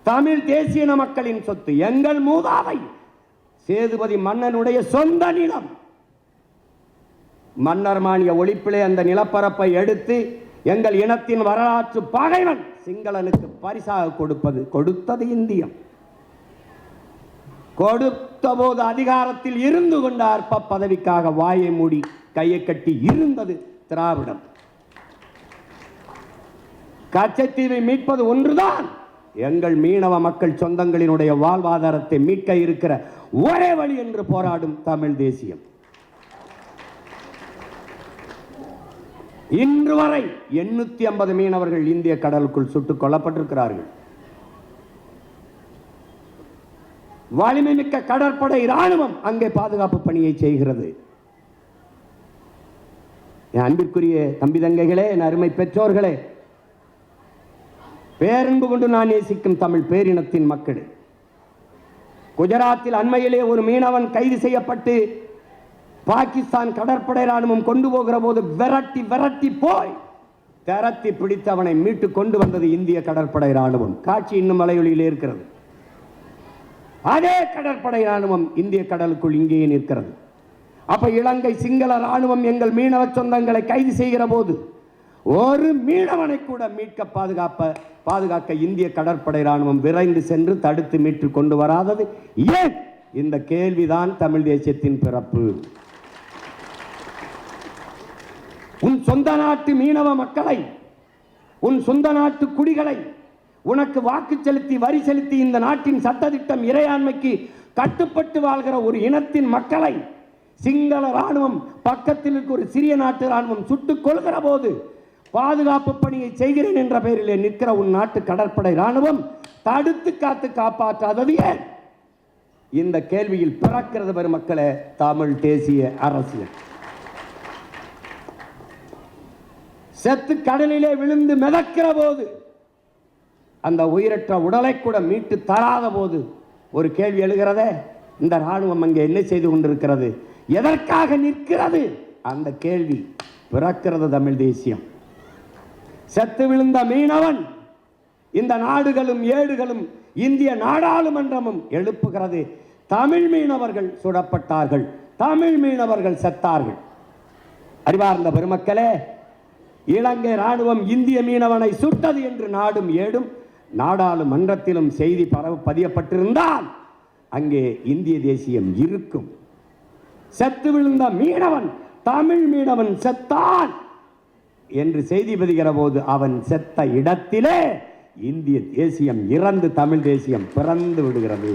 தமிழ் தேசிய மக்களின் சொத்து. எங்கள் மூதாதை சேதுபதி மன்னனுடைய சொந்த நிலம். மன்னர் மானிய ஒழிப்பிலே அந்த நிலப்பரப்பை எடுத்து எங்கள் இனத்தின் வரலாற்று பகைவன் சிங்களனுக்கு பரிசாக கொடுத்தது இந்தியம். கொடுத்த போது அதிகாரத்தில் இருந்து கொண்ட அற்ப பதவிக்காக வாயை மூடி கையை கட்டி இருந்தது திராவிடம். கச்சத்தீவை மீட்பது ஒன்றுதான் எங்கள் மீனவ மக்கள் சொந்தங்களினுடைய வாழ்வாதாரத்தை மீட்க இருக்கிற ஒரே வழி என்று போராடும் தமிழ் தேசியம். இன்று வரை 850 மீனவர்கள் இந்திய கடலுக்குள் சுட்டுக் கொல்லப்பட்டிருக்கிறார்கள். வலிமை மிக்க கடற்படை ராணுவம் அங்கே பாதுகாப்பு பணியை செய்கிறது. என் அன்பிற்குரிய தம்பி தங்கைகளே, என் அருமை பெற்றோர்களே, பேரன்பு கொண்டு நான் நேசிக்கும் தமிழ் பேரினத்தின் மக்களே, குஜராத்தில் அண்மையிலே ஒரு மீனவன் கைது செய்யப்பட்டு பாகிஸ்தான் கடற்படை ராணுவம் கொண்டு போகிற போது விரட்டி விரட்டி போய் திரத்தி பிடித்து அவனை மீட்டு கொண்டு வந்தது இந்திய கடற்படை ராணுவம். காட்சி இன்னும் வலையொலியில் இருக்கிறது. அதே கடற்படை ராணுவம் இந்திய கடலுக்குள் இங்கேயே நிற்கிறது. அப்ப இலங்கை சிங்கள ராணுவம் எங்கள் மீனவ சொந்தங்களை கைது செய்கிற போது ஒரு மீனவனை கூட மீட்க பாதுகாக்க இந்திய கடற்படை ராணுவம் விரைந்து சென்று தடுத்து மீட்டு கொண்டு வராதது ஏன்? இந்த கேள்விதான் தமிழ் தேசியத்தின் பிறப்பு. உன் சொந்த நாட்டு மீனவ மக்களை, உன் சொந்த நாட்டு குடிகளை, உனக்கு வாக்கு செலுத்தி வரி செலுத்தி இந்த நாட்டின் சட்டத்திட்டம் இறையாண்மைக்கு கட்டுப்பட்டு வாழ்கிற ஒரு இனத்தின் மக்களை சிங்கள ராணுவம் பக்கத்தில் இருக்க ஒரு சிறிய நாட்டு ராணுவம் சுட்டுக் கொள்கிற போது பாதுகாப்பு பணியை செய்கிறேன் என்ற பெயரில் நிற்கிற உன் நாட்டு கடற்படை ராணுவம் தடுத்து காத்து காப்பாற்றாதது ஏன்? இந்த கேள்வியில் பிறக்கிறது பெருமக்களே தமிழ் தேசிய அரசியல். செத்து கடலிலே விழுந்து மிதக்கிற போது அந்த உயிரற்ற உடலை கூட மீட்டு தராத போது ஒரு கேள்வி எழுகிறதே, இந்த ராணுவம் அங்கே என்ன செய்து கொண்டிருக்கிறது, எதற்காக நிற்கிறது? அந்த கேள்வி பிறக்கிறது தமிழ் தேசியம். செத்து விழுந்த மீனவன் இந்த நாடுகளும் ஏடுகளும் இந்திய நாடாளுமன்றமும் எழுப்புகிறது. தமிழ் மீனவர்கள் சுடப்பட்டார்கள், தமிழ் மீனவர்கள் செத்தார்கள். அறிவார்ந்த பெருமக்களே, இலங்கை ராணுவம் இந்திய மீனவனை சுட்டது என்று நாடும் ஏடும் நாடாளுமன்றத்திலும் செய்தி பதியப்பட்டிருந்தால் அங்கே இந்திய தேசியம் இருக்கும். செத்து விழுந்த மீனவன், தமிழ் மீனவன் செத்தான் என்று செய்தி பதிகிற போது அவன் செத்த இடத்திலே இந்திய தேசியம் இறந்து தமிழ் தேசியம் பிறந்து விடுகிறது.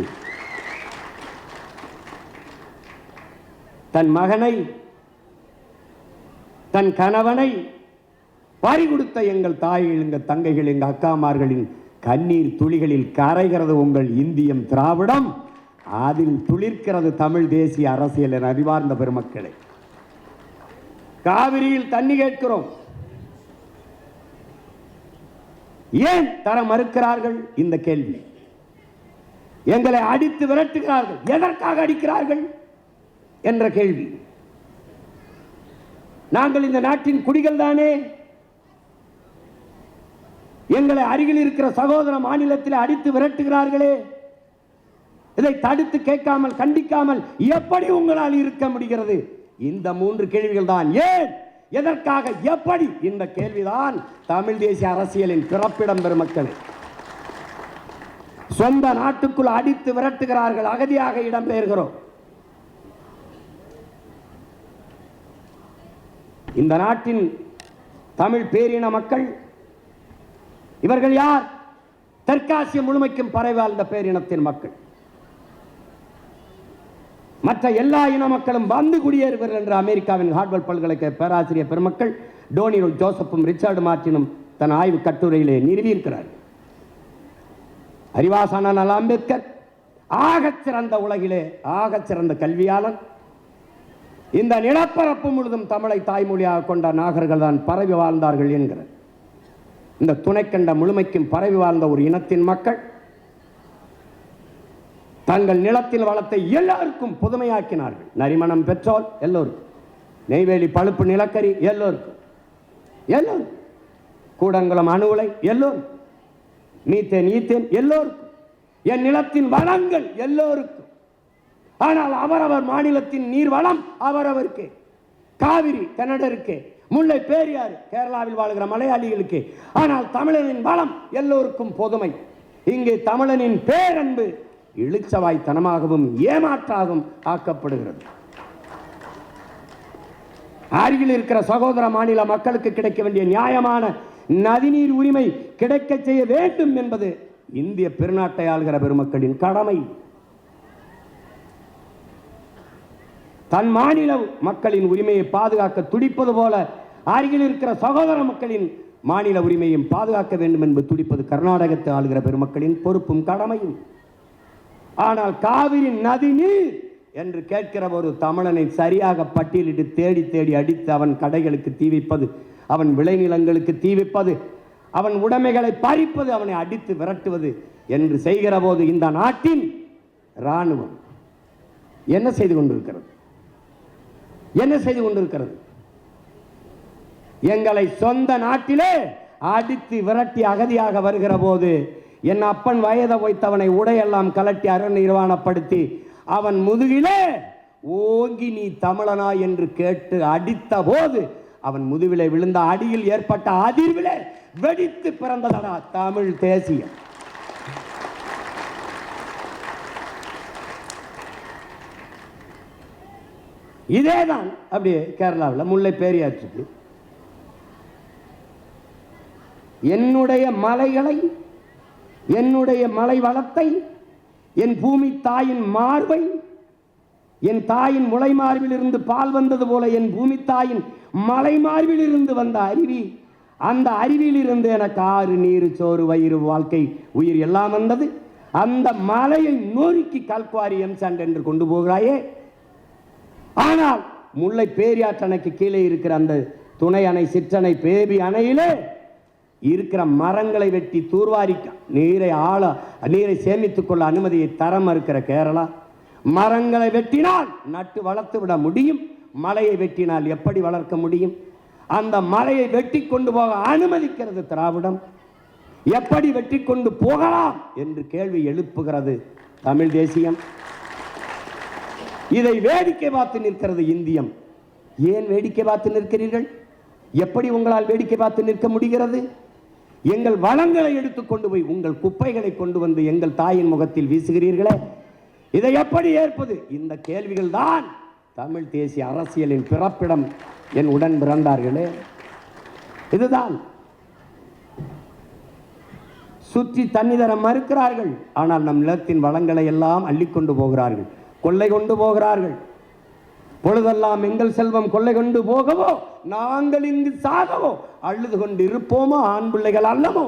தன் மகனை, தன் கணவனை பறி கொடுத்த எங்கள் தாய்கள், எங்கள் தங்கைகள், எங்கள் அக்காமார்களின் கண்ணீர் துளிகளில் கரைகிறது உங்கள் இந்தியம் திராவிடம், அதில் துளிர்க்கிறது தமிழ் தேசிய அரசியல். என அறிவார்ந்த பெருமக்களை, காவிரியில் தண்ணி கேட்கிறோம், ஏன் தர மறுக்கிறார்கள்? இந்த கேள்வி. எங்களை அடித்து விரட்டுகிறார்கள், எதற்காக அடிக்கிறார்கள் என்ற கேள்வி. நாங்கள் இந்த நாட்டின் குடிகள் தானே, எங்களை அருகில் இருக்கிற சகோதர மாநிலத்தில் அடித்து விரட்டுகிறார்களே, இதை தடுத்து கேட்காமல் கண்டிக்காமல் எப்படி உங்களால் இருக்க முடிகிறது? இந்த 3 கேள்விகள் தான். ஏன், எதற்காக, எப்படி? இந்த கேள்விதான் தமிழ் தேசிய அரசியலின் பிறப்பிடம் பெருமக்களே. சொந்த நாட்டுக்குள் அடித்து விரட்டுகிறார்கள், அகதியாக இடம்பெயர்கிறோம். இந்த நாட்டின் தமிழ் பேரின மக்கள் இவர்கள் யார்? தெற்காசிய முழுமைக்கும் பரவி வாழ்ந்த பேரினத்தின் மக்கள். மற்ற எல்லா இன மக்களும் வந்து குடியேறுவர்கள் என்று அமெரிக்காவின் ஹார்வர்ட் பல்கலைக்கழக பேராசிரியர் பெருமக்கள் டோனி ஜோசப்பும் ரிச்சர்டு மார்டினும் தன் ஆய்வு கட்டுரையிலே நிறுவியிருக்கிறார். அறிவாசான அம்பேத்கர் ஆகச் சிறந்த, உலகிலே ஆகச் சிறந்த கல்வியாளன். இந்த நிலப்பரப்பு முழுதும் தமிழை தாய்மொழியாக கொண்ட நாகர்கள் தான் பரவி வாழ்ந்தார்கள் என்கிறார். இந்த துணைக்கண்ட முழுமைக்கும் பரவி வாழ்ந்த ஒரு இனத்தின் மக்கள் தங்கள் நிலத்தில் வளத்தை எல்லாருக்கும் புதுமையாக்கினார்கள். நரிமணம் பெட்ரோல் எல்லோருக்கும், நெய்வேலி பழுப்பு நிலக்கரி எல்லோருக்கும், எல்லோருக்கும், கூடங்குளம் அணு உலை எல்லோருக்கும், மீத்தேன் ஈத்தேன் எல்லோருக்கும், என் நிலத்தின் வளங்கள் எல்லோருக்கும். ஆனால் அவரவர் மாநிலத்தின் நீர் வளம் அவரவருக்கு. காவிரி கன்னடருக்கு, முல்லை பெரியாறு கேரளாவில் வாழ்கிற மலையாளிகளுக்கு. ஆனால் தமிழனின் வளம் எல்லோருக்கும் பொதுமை. இங்கே தமிழனின் பேரன்பு இழுச்சவாய்த்தனமாகவும் ஏமாற்றாகவும் ஆக்கப்படுகிறது. அருகில் இருக்கிற சகோதர மாநில மக்களுக்கு கிடைக்க வேண்டிய நியாயமான நதிநீர் உரிமை கிடைக்க செய்ய வேண்டும் என்பது இந்திய பெருநாட்டை ஆள்கிற பெருமக்களின் கடமை. தன் மாநில மக்களின் உரிமையை பாதுகாக்க துடிப்பது போல அருகில் இருக்கிற சகோதர மக்களின் மாநில உரிமையும் பாதுகாக்க வேண்டும் என்று துடிப்பது கர்நாடகத்தை ஆளுகிற பெருமக்களின் பொறுப்பும் கடமையும். ஆனால் காவிரி நதி நீர் என்று கேட்கிற ஒரு தமிழனை சரியாக பட்டியலிட்டு தேடி தேடி அடித்து அவன் கடைகளுக்கு தீ வைப்பது, அவன் விளைநிலங்களுக்கு தீ வைப்பது, அவன் உடைமைகளை பறிப்பது, அவனை அடித்து விரட்டுவது என்று செய்கிற போது இந்த நாட்டின் இராணுவம் என்ன செய்து கொண்டிருக்கிறது? என்ன செய்து கொண்டிருக்கிறது? எங்களை சொந்த நாட்டிலே அடித்து விரட்டி அகதியாக வருகிற போது என் அப்பன் வயதை வைத்தவனை உடையெல்லாம் கலட்டி அரண் நிர்வாணப்படுத்தி அவன் முதுகிலே ஓங்கி நீ தமிழனா என்று கேட்டு அடித்த போது அவன் முதுகிலே விழுந்த அடியில் ஏற்பட்ட அதிர்விலே வெடித்து பிறந்ததடா தமிழ் தேசியம். இதேதான் அப்படியே கேரளாவில் முல்லை பெரியாற்றுக்கு என்னுடைய மலைகளை, என்னுடைய மலை வளத்தை, என் பூமி தாயின் மார்பை, என் தாயின் முளை மார்பில் இருந்து பால் வந்தது போல என் பூமி தாயின் மலை மார்பில் இருந்து வந்த அருவி, அந்த அருவியில் இருந்து எனக்கு ஆறு நீர் சோறு வயிறு வாழ்க்கை உயிர் எல்லாம் வந்தது. அந்த மலையை நோக்கி கல்குவாரி எம்சாண்ட் என்று கொண்டு போகிறாயே. ஆனால் முல்லை பேரியாற்றணைக்கு கீழே இருக்கிற அந்த துணை அணை சிற்றணை பேபி அணையிலே இருக்கிற மரங்களை வெட்டி தூர்வாரி நீரை சேமித்துக் கொள்ள அனுமதியை தர மறுக்கிற கேரளா, மரங்களை வெட்டினால் நட்டு வளர்த்து விட முடியும், மலையை வெட்டினால் எப்படி வளர்க்க முடியும்? அந்த மலையை வெட்டி கொண்டு போக அனுமதிக்கிறது திராவிடம். எப்படி வெட்டி கொண்டு போகலாம் என்று கேள்வி எழுப்புகிறது தமிழ் தேசியம். இதை வேடிக்கை பார்த்து நிற்கிறது இந்தியம். ஏன் வேடிக்கை பார்த்து நிற்கிறீர்கள்? எப்படி உங்களால் வேடிக்கை பார்த்து நிற்க முடிகிறது? எங்கள் வளங்களை எடுத்துக்கொண்டு போய் உங்கள் குப்பைகளை கொண்டு வந்து எங்கள் தாயின் முகத்தில் வீசுகிறீர்களே, இதை எப்படி ஏற்பது? இந்த கேள்விகள் தான் தமிழ் தேசிய அரசியலின் பிறப்பிடம். என் உடன் பிறந்தார்களே, இதுதான். சுற்றி தண்ணி தர மறுக்கிறார்கள், ஆனால் நம் நிலத்தின் வளங்களை எல்லாம் அள்ளிக்கொண்டு போகிறார்கள், கொள்ளை கொண்டு போகிறார்கள். பொழுதெல்லாம் எங்கள் செல்வம் கொள்ளை கொண்டு போகவோ, நாங்கள் இங்கு சாகவோ, அழுது கொண்டு இருப்போமோ, ஆண் பிள்ளைகள் அல்லமோ,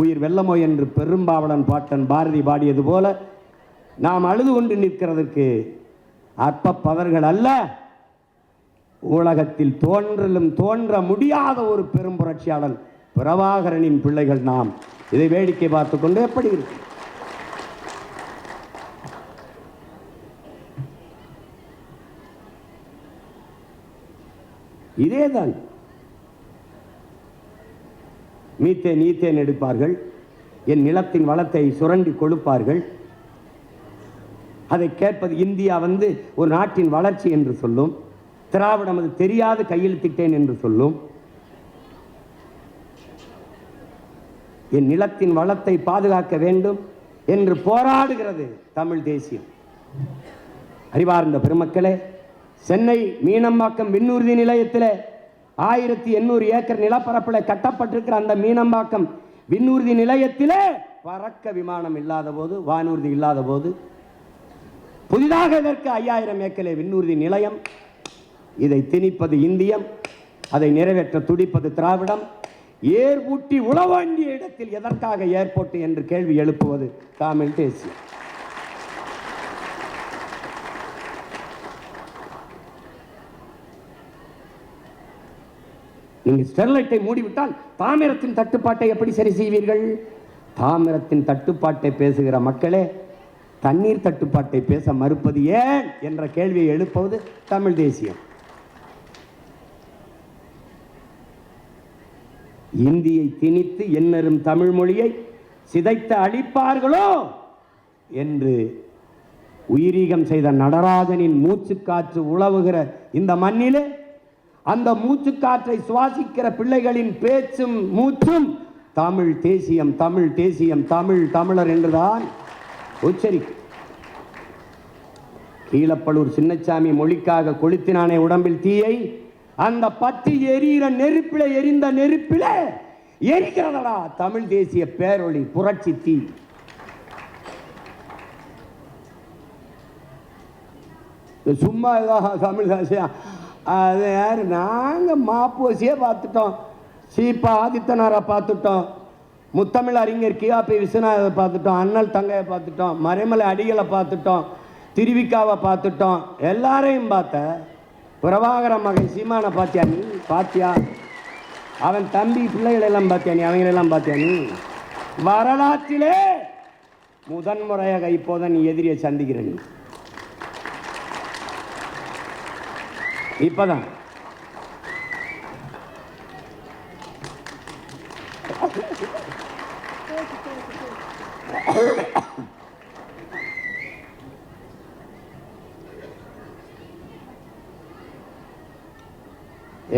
உயிர் வெல்லமோ என்று பெரும்பாவளன் பாட்டன் பாரதி பாடியது போல நாம் அழுது கொண்டு நிற்கிறதற்கு அற்ப பதர்கள் அல்ல, உலகத்தில் தோன்றலும் தோன்ற முடியாத ஒரு பெரும் புரட்சியாளன் பிரபாகரனின் பிள்ளைகள் நாம். இதை வேடிக்கை பார்த்து கொண்டு எப்படி இருக்கு? இதேதான். மீத்தேன் ஈத்தேன் எடுப்பார்கள், என் நிலத்தின் வளத்தை சுரண்டி கொழுப்பார்கள். அதை கேட்பது இந்தியா ஒரு நாட்டின் வளர்ச்சி என்று சொல்லும், திராவிடம் அது தெரியாது கையெழுத்திட்டேன் என்று சொல்லும். என் நிலத்தின் வளத்தை பாதுகாக்க வேண்டும் என்று போராடுகிறது தமிழ் தேசியம். அறிவார்ந்த பெருமக்களே, சென்னை மீனம்பாக்கம் விண்ணூர்தி நிலையத்தில் 1800 ஏக்கர் நிலப்பரப்பில் கட்டப்பட்டிருக்கிற அந்த மீனம்பாக்கம் விண்ணூர்தி நிலையத்திலே பறக்க விமானம் இல்லாத போது, வானூர்தி இல்லாத போது, புதிதாக இதற்கு 5000 ஏக்கர் விண்ணூர்தி நிலையம். இதை திணிப்பது இந்தியம், அதை நிறைவேற்ற துடிப்பது திராவிடம். ஏர் ஊட்டி உழ வேண்டிய இடத்தில் எதற்காக ஏர்போர்ட் என்று கேள்வி எழுப்புவது தமிழ் தேசியம். நீங்கள் ஸ்டெர்லைட்டை மூடிவிட்டால் தாமிரத்தின் தட்டுப்பாட்டை எப்படி சரி செய்வீர்கள்? தாமிரத்தின் தட்டுப்பாட்டை பேசுகிற மக்களே, தண்ணீர் தட்டுப்பாட்டை பேச மறுப்பது ஏன் என்ற கேள்வியை எழுப்புவது தமிழ் தேசியம். இந்தியை திணித்து என்னரும் தமிழ் மொழியை சிதைத்து அழிப்பார்களோ என்று உயிரீகம் செய்த நடராஜனின் மூச்சுக்காற்று உழவுகிற இந்த மண்ணிலே அந்த மூச்சுக்காற்றை சுவாசிக்கிற பிள்ளைகளின் பேச்சும் மூச்சும் தமிழ் தேசியம், தமிழ் தேசியம், தமிழ் தமிழர் என்றுதான் உச்சரிக்கும். கீழப்பழூர் சின்னச்சாமி மொழிக்காக கொளுத்தினானே உடம்பில் தீயை, அந்த பற்றி எரிகிற நெருப்பில எரிந்த நெருப்பில எரிக்கிறதா தமிழ் தேசிய பேரொளி புரட்சி தீ. சும்மா தமிழ் தேசியம் அது யாரு? நாங்கள் மாப்போசியே பார்த்துட்டோம், சீப்பா ஆதித்தனாரை பார்த்துட்டோம், முத்தமிழ் அறிஞர் கியாபி விஸ்வநாதரை பார்த்துட்டோம், அண்ணல் தங்கையை பார்த்துட்டோம், மறைமலை அடிகளை பார்த்துட்டோம், திருவிக்காவை பார்த்துட்டோம், எல்லாரையும் பார்த்த. பிரபாகர மகன் சீமானை பார்த்தியா நீ? பார்த்தியா? அவன் தம்பி பிள்ளைகளெல்லாம் பார்த்தியா நீ? அவங்களெல்லாம் பார்த்தியா நீ? வரலாற்றிலே முதன்முறையாக இப்போதான் நீ எதிரியை சந்திக்கிற. நீ இப்பதான்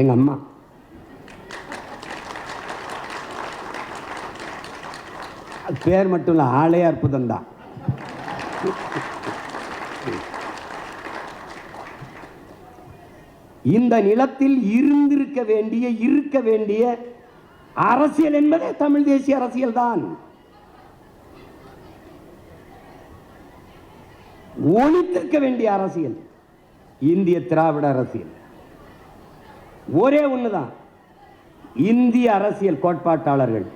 எங்க அம்மா பேர் மட்டும் இல்ல, ஆளே அற்புதம் தான். இந்த நிலத்தில் இருக்க வேண்டிய அரசியல் என்பதே தமிழ் தேசிய அரசியல் தான். ஒழித்திருக்க வேண்டிய அரசியல் இந்திய திராவிட அரசியல். ஒரே ஒண்ணுதான், இந்திய அரசியல் கோட்பாட்டாளர்கள்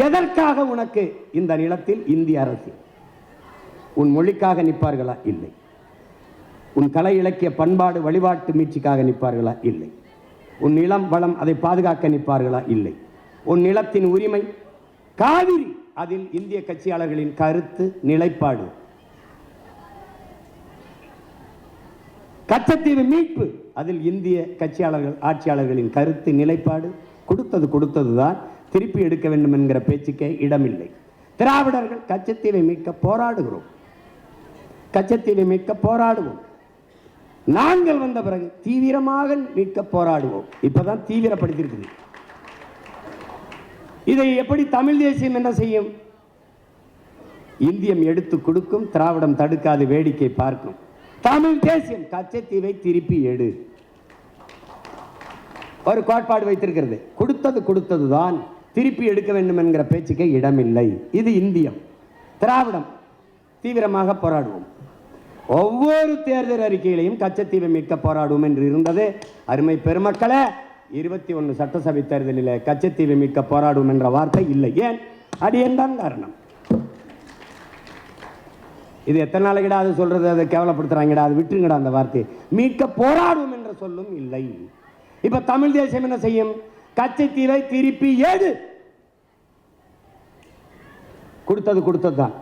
எதற்காக உனக்கு இந்த நிலத்தில் இந்திய அரசியல்? உன் மொழிக்காக நிற்பார்களா? இல்லை. உன் கலை இலக்கிய பண்பாடு வழிபாட்டு மீட்சிக்காக நிற்பார்களா? இல்லை. உன் நிலம் வளம் அதை பாதுகாக்க நிற்பார்களா? இல்லை. உன் நிலத்தின் உரிமை காவிரி, அதில் இந்திய கட்சியாளர்களின் கருத்து நிலைப்பாடு. கச்சத்தீவு மீட்பு, அதில் இந்திய கட்சியாளர்கள் ஆட்சியாளர்களின் கருத்து நிலைப்பாடு. கொடுத்ததுதான், திருப்பி எடுக்க வேண்டும் என்கிற பேச்சுக்கே இடமில்லை. திராவிடர்கள் கச்சத்தீவை மீட்க போராடுகிறோம், கச்சத்தீவை மீட்க போராடுவோம். நாங்கள் வந்த பிறகு தீவிரமாக மீட்க போராடுவோம். இப்பதான் தீவிரப்படுத்தியிருக்குது. இதை எப்படி தமிழ் தேசியம் என்ன செய்யும்? இந்தியம் எடுத்து கொடுக்கும், திராவிடம் தடுக்காது வேடிக்கை பார்க்கும். தமிழ் தேசியம் கச்சத்தீவை திருப்பி எடு ஒரு கோட்பாடு வைத்திருக்கிறது. கொடுத்ததுதான், திருப்பி எடுக்க வேண்டும் என்கிற பேச்சுக்கே இடமில்லை. இது இந்தியம். திராவிடம் தீவிரமாக போராடுவோம். ஒவ்வொரு தேர்தல் அறிக்கையிலையும் கச்சத்தீவை மீட்க போராடுவோம் என்று இருந்தது. அருமை பெருமக்களே, 21 சட்டசபை தேர்தலில் கச்சத்தீவை மீட்க போராடுவோம் என்ற வார்த்தை இல்லை. ஏன்? அடியேன் தான் காரணம். இது எத்தனை நாளைக்கிடா அது சொல்றது? அதை கேவலப்படுத்துறாங்கடா, அது விட்டுருங்கடா அந்த வார்த்தையை. மீட்க போராடுவோம் என்ற சொல்லும் இல்லை. இப்ப தமிழ் தேசியம் என்ன செய்யும்? கச்சத்தீவை திருப்பி ஏடு. கொடுத்ததுதான்,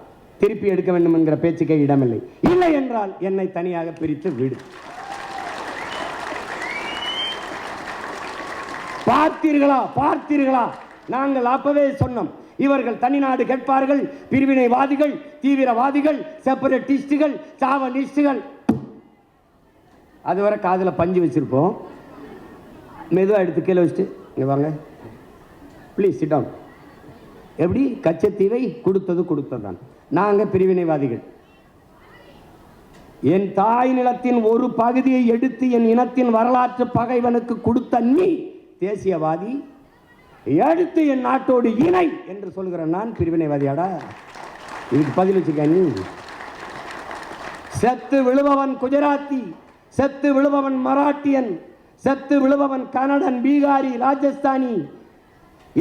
திருப்பி எடுக்க வேண்டும் என்கிற பேச்சுக்கே இடமில்லை. இல்லை என்றால் என்னை தனியாக பிரித்து விடு. பார்த்தீர்களா? நாங்கள் அப்பவே சொன்னோம், இவர்கள் தனிநாடு கேட்பார்கள், பிரிவினைவாதிகள், தீவிரவாதிகள், செப்பரேட்டிஸ்டுகள், சாவனிஸ்டுகள். அதுவரை காதுல பஞ்சு வச்சிருப்போம். மெதுவாக எடுத்து கீழே வச்சுட்டு இங்க வாங்க ப்ளீஸ் சிட் டவுன். எப்படி? கச்சத்தீவை கொடுத்ததுதான். நாங்க பிரிவினைவாதிகள். என் தாய் நிலத்தின் ஒரு பகுதியை எடுத்து என் இனத்தின் வரலாற்று பகைவனுக்கு கொடுத்த நீ தேசியவாதி, எடுத்து என் நாட்டோடு இணை என்று சொல்கிற நான் பிரிவினைவாதியாடா? இதுக்கு பதில் வச்சுக்க. நீ செத்து விழுபவன் குஜராத்தி, செத்து விழுபவன் மராட்டியன், செத்து விழுபவன் கன்னடன், பீகாரி, ராஜஸ்தானி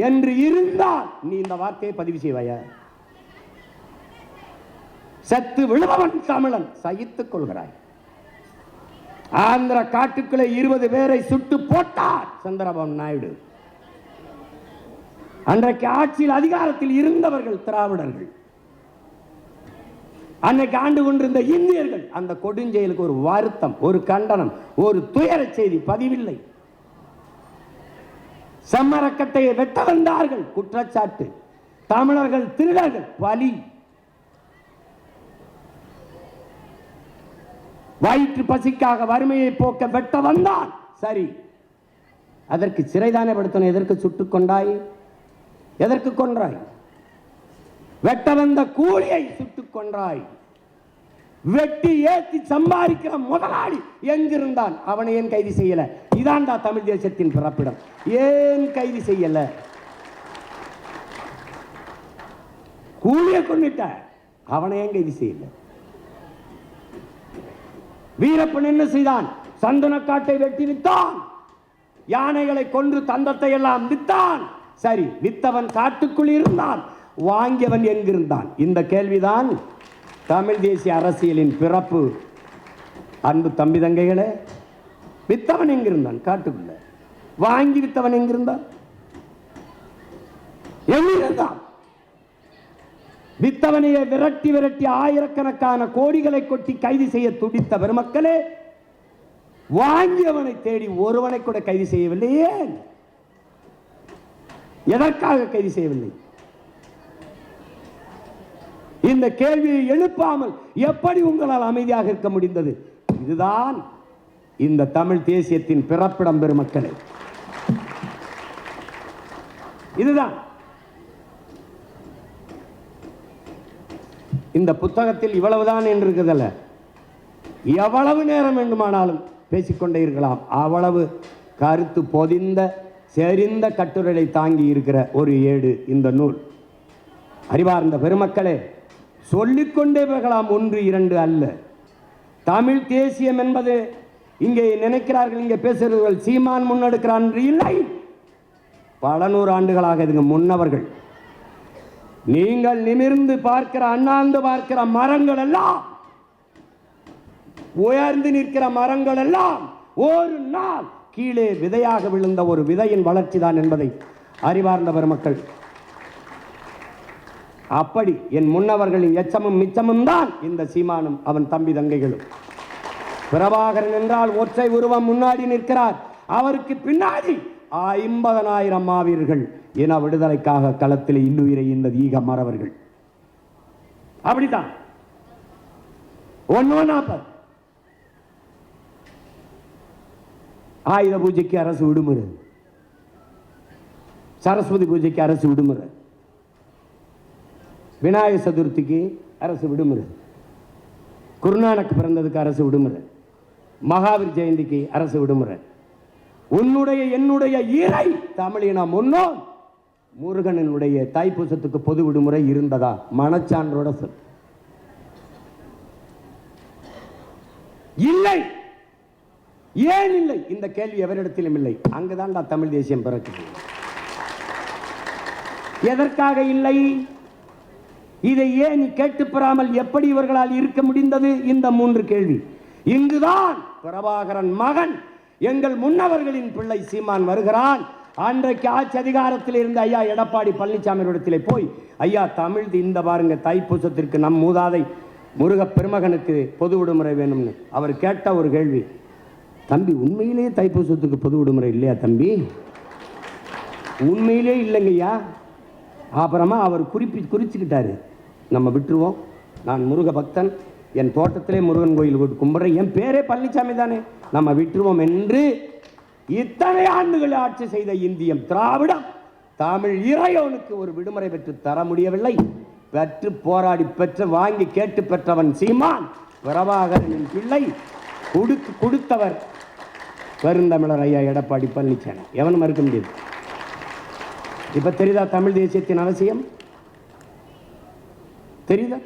என்று இருந்தால் நீ இந்த வார்த்தையை பதிவு செய்வாயா? செத்து விழுபவன் தமிழன், சகித்துக் கொள்கிறாய். ஆந்திர காட்டுக்குள்ளே 20 பேரை சுட்டு போட்டார் சந்திரபாபு நாயுடு. அன்றைக்கு ஆட்சியில் அதிகாரத்தில் இருந்தவர்கள் திராவிடர்கள், அன்னைக்கு ஆண்டு கொண்டிருந்த இந்தியர்கள். அந்த கொடுஞ்செயலுக்கு ஒரு வருத்தம், ஒரு கண்டனம், ஒரு துயர செய்தி பதிவில்லை. செம்மரக்கட்டையை வெட்ட வந்தார்கள், குற்றச்சாட்டு. தமிழர்கள் திருடர்கள், பலி. வயிற்று பசிக்காக வறுமையை போக்க வெட்ட வந்தான், சரி. அதற்கு சிறைதானே படுத்தணும். எதற்கு சுட்டுக் கொண்டாய்? எதற்கு கொன்றாய்? வெட்ட வந்த கூலியை சுட்டுக் கொன்றாய். வெட்டி ஏற்றி சம்பாதிக்கிற முதலாளி எங்கிருந்தான்? அவனை ஏன் கைது செய்யல? இதான்டா தமிழ் தேசத்தின் பிறப்பிடம். ஏன் கைது செய்யல? கூலியை கொண்டுட்ட, அவனை ஏன் கைது செய்யல? வீரப்பன் என்ன செய்தான்? சந்தனக்காட்டை வெட்டி வித்தான், யானைகளை கொன்று தந்தத்தை எல்லாம் வித்தான். சரி, வித்தவன் காட்டுக்குள் இருந்தான், வாங்கியவன் எங்கிருந்தான்? இந்த கேள்விதான் தமிழ் தேசிய அரசியலின் பிறப்பு. அன்பு தம்பி தங்கைகளே, வித்தவன் எங்கிருந்தான்? காட்டுக்குள்ள. வாங்கி வித்தவன் எங்கிருந்தான்? எங்கிருந்தான்? வித்தவனையே விரட்டி ஆயிரக்கணக்கான கோடிகளை கொட்டி கைது செய்ய துடித்த பெருமக்களே, வாங்கியவனை தேடி ஒருவனை கூட கைது செய்யவில்லை. ஏன்? எதற்காக கைது செய்யவில்லை? இந்த கேள்வியை எழுப்பாமல் எப்படி உங்களால் அமைதியாக இருக்க முடிந்தது? இதுதான் இந்த தமிழ் தேசியத்தின் பிறப்பிடம் பெருமக்களே. இதுதான் இந்த புத்தகத்தில் இவ்வளவுதான் என்று இருக்குதல்ல, எவ்வளவு நேரம் வேண்டுமானாலும் பேசிக்கொண்டே இருக்கலாம். அவ்வளவு கருத்து பொதிந்த செறிந்த கட்டுரையை தாங்கி இருக்கிற ஒரு ஏடு இந்த நூல். அறிவார்ந்த பெருமக்களே, சொல்லிக்கொண்டே போகலாம், 1 2 அல்ல. தமிழ் தேசியம் என்பது இங்கே நினைக்கிறார்கள், இங்கே பேசுகிறவர்கள் சீமான் முன்னெடுக்கிறான் இல்லை. பல 100 ஆண்டுகளாக இதுங்க முன்னவர்கள். நீங்கள் நிமிர்ந்து பார்க்கிற, அண்ணாந்து பார்க்கிற மரங்கள் எல்லாம், உயர்ந்து நிற்கிற மரங்கள் எல்லாம் ஒரு நாள் கீழே விதையாக விழுந்த ஒரு விதையின் வளர்ச்சி தான் என்பதை அறிவார்ந்த பெருமக்கள். அப்படி என் முன்னவர்களின் எச்சமும் மிச்சமும் தான் இந்த சீமானும் அவன் தம்பி தங்கைகளும். பிரபாகரன் என்றால் ஒற்றை உருவம் முன்னாடி நிற்கிறார், அவருக்கு பின்னாடி 50,000 மாவீரர்கள் இன விடுதலைக்காக களத்தில் இன்னுயிரை இந்த ஈக மறவர்கள். அப்படித்தான் ஒன்னு ஆயுத பூஜைக்கு அரசு விடுமுறை, சரஸ்வதி பூஜைக்கு அரசு விடுமுறை, விநாயகர் சதுர்த்திக்கு அரசு விடுமுறை, குருநானக் பிறந்ததுக்கு அரசு விடுமுறை, மகாவீர் ஜெயந்திக்கு அரசு விடுமுறை. உன்னுடைய என்னுடைய இறை தமிழின முன்னோன் முருகனுடைய தைப்பூசத்துக்கு பொது விடுமுறை இருந்ததா? மனச்சான்றோட சொல். இல்லை. ஏன் இல்லை? இந்த கேள்வி எவரிடத்திலும் இல்லை. அங்குதான் தமிழ் தேசியம் பிறக்குது. எதற்காக இல்லை? இதை ஏன் கேட்டு பெறாமல் எப்படி இவர்களால் இருக்க முடிந்தது? இந்த 3 கேள்வி. இங்குதான் பிரபாகரன் மகன் எங்கள் முன்னவர்களின் பிள்ளை சீமான் வருகிறான். அன்றைக்கு ஆட்சி அதிகாரத்தில் இருந்த ஐயா எடப்பாடி பழனிசாமி இடத்திலே போய், ஐயா தமிழ் இந்த பாருங்க தைப்பூசத்திற்கு நம் மூதாதை முருக பெருமகனுக்கு பொது விடுமுறை வேணும்னு அவர் கேட்ட ஒரு கேள்வி, தம்பி உண்மையிலேயே தைப்பூசத்துக்கு பொது விடுமுறை இல்லையா தம்பி? உண்மையிலே இல்லைங்கய்யா. அப்புறமா அவர் குறிச்சுக்கிட்டாரு, நம்ம விட்டுருவோம், நான் முருக பக்தன், என் தோட்டத்திலே முருகன் கோயில் கும்பிட்றேன், என் பேரே பழனிசாமி தானே, நம்ம விட்டுருவோம் என்று இத்தனை ஆண்டுகள் ஆட்சி செய்த இந்தியம் திராவிடம் தமிழ் இறையோனுக்கு ஒரு விடுமுறை பெற்று தர முடியவில்லை. பெற்று போராடி பெற்று வாங்கி கேட்டு பெற்றவன் சீமான் பிரபாகரனின் பிள்ளை. கொடுத்தவர் பெருந்தமிழர் ஐயா எடப்பாடி பழனிசாமி. எவனும் மறுக்க முடியாது. இப்ப தெரியுதா தமிழ் தேசியத்தின் அவசியம்? தெரியுதா?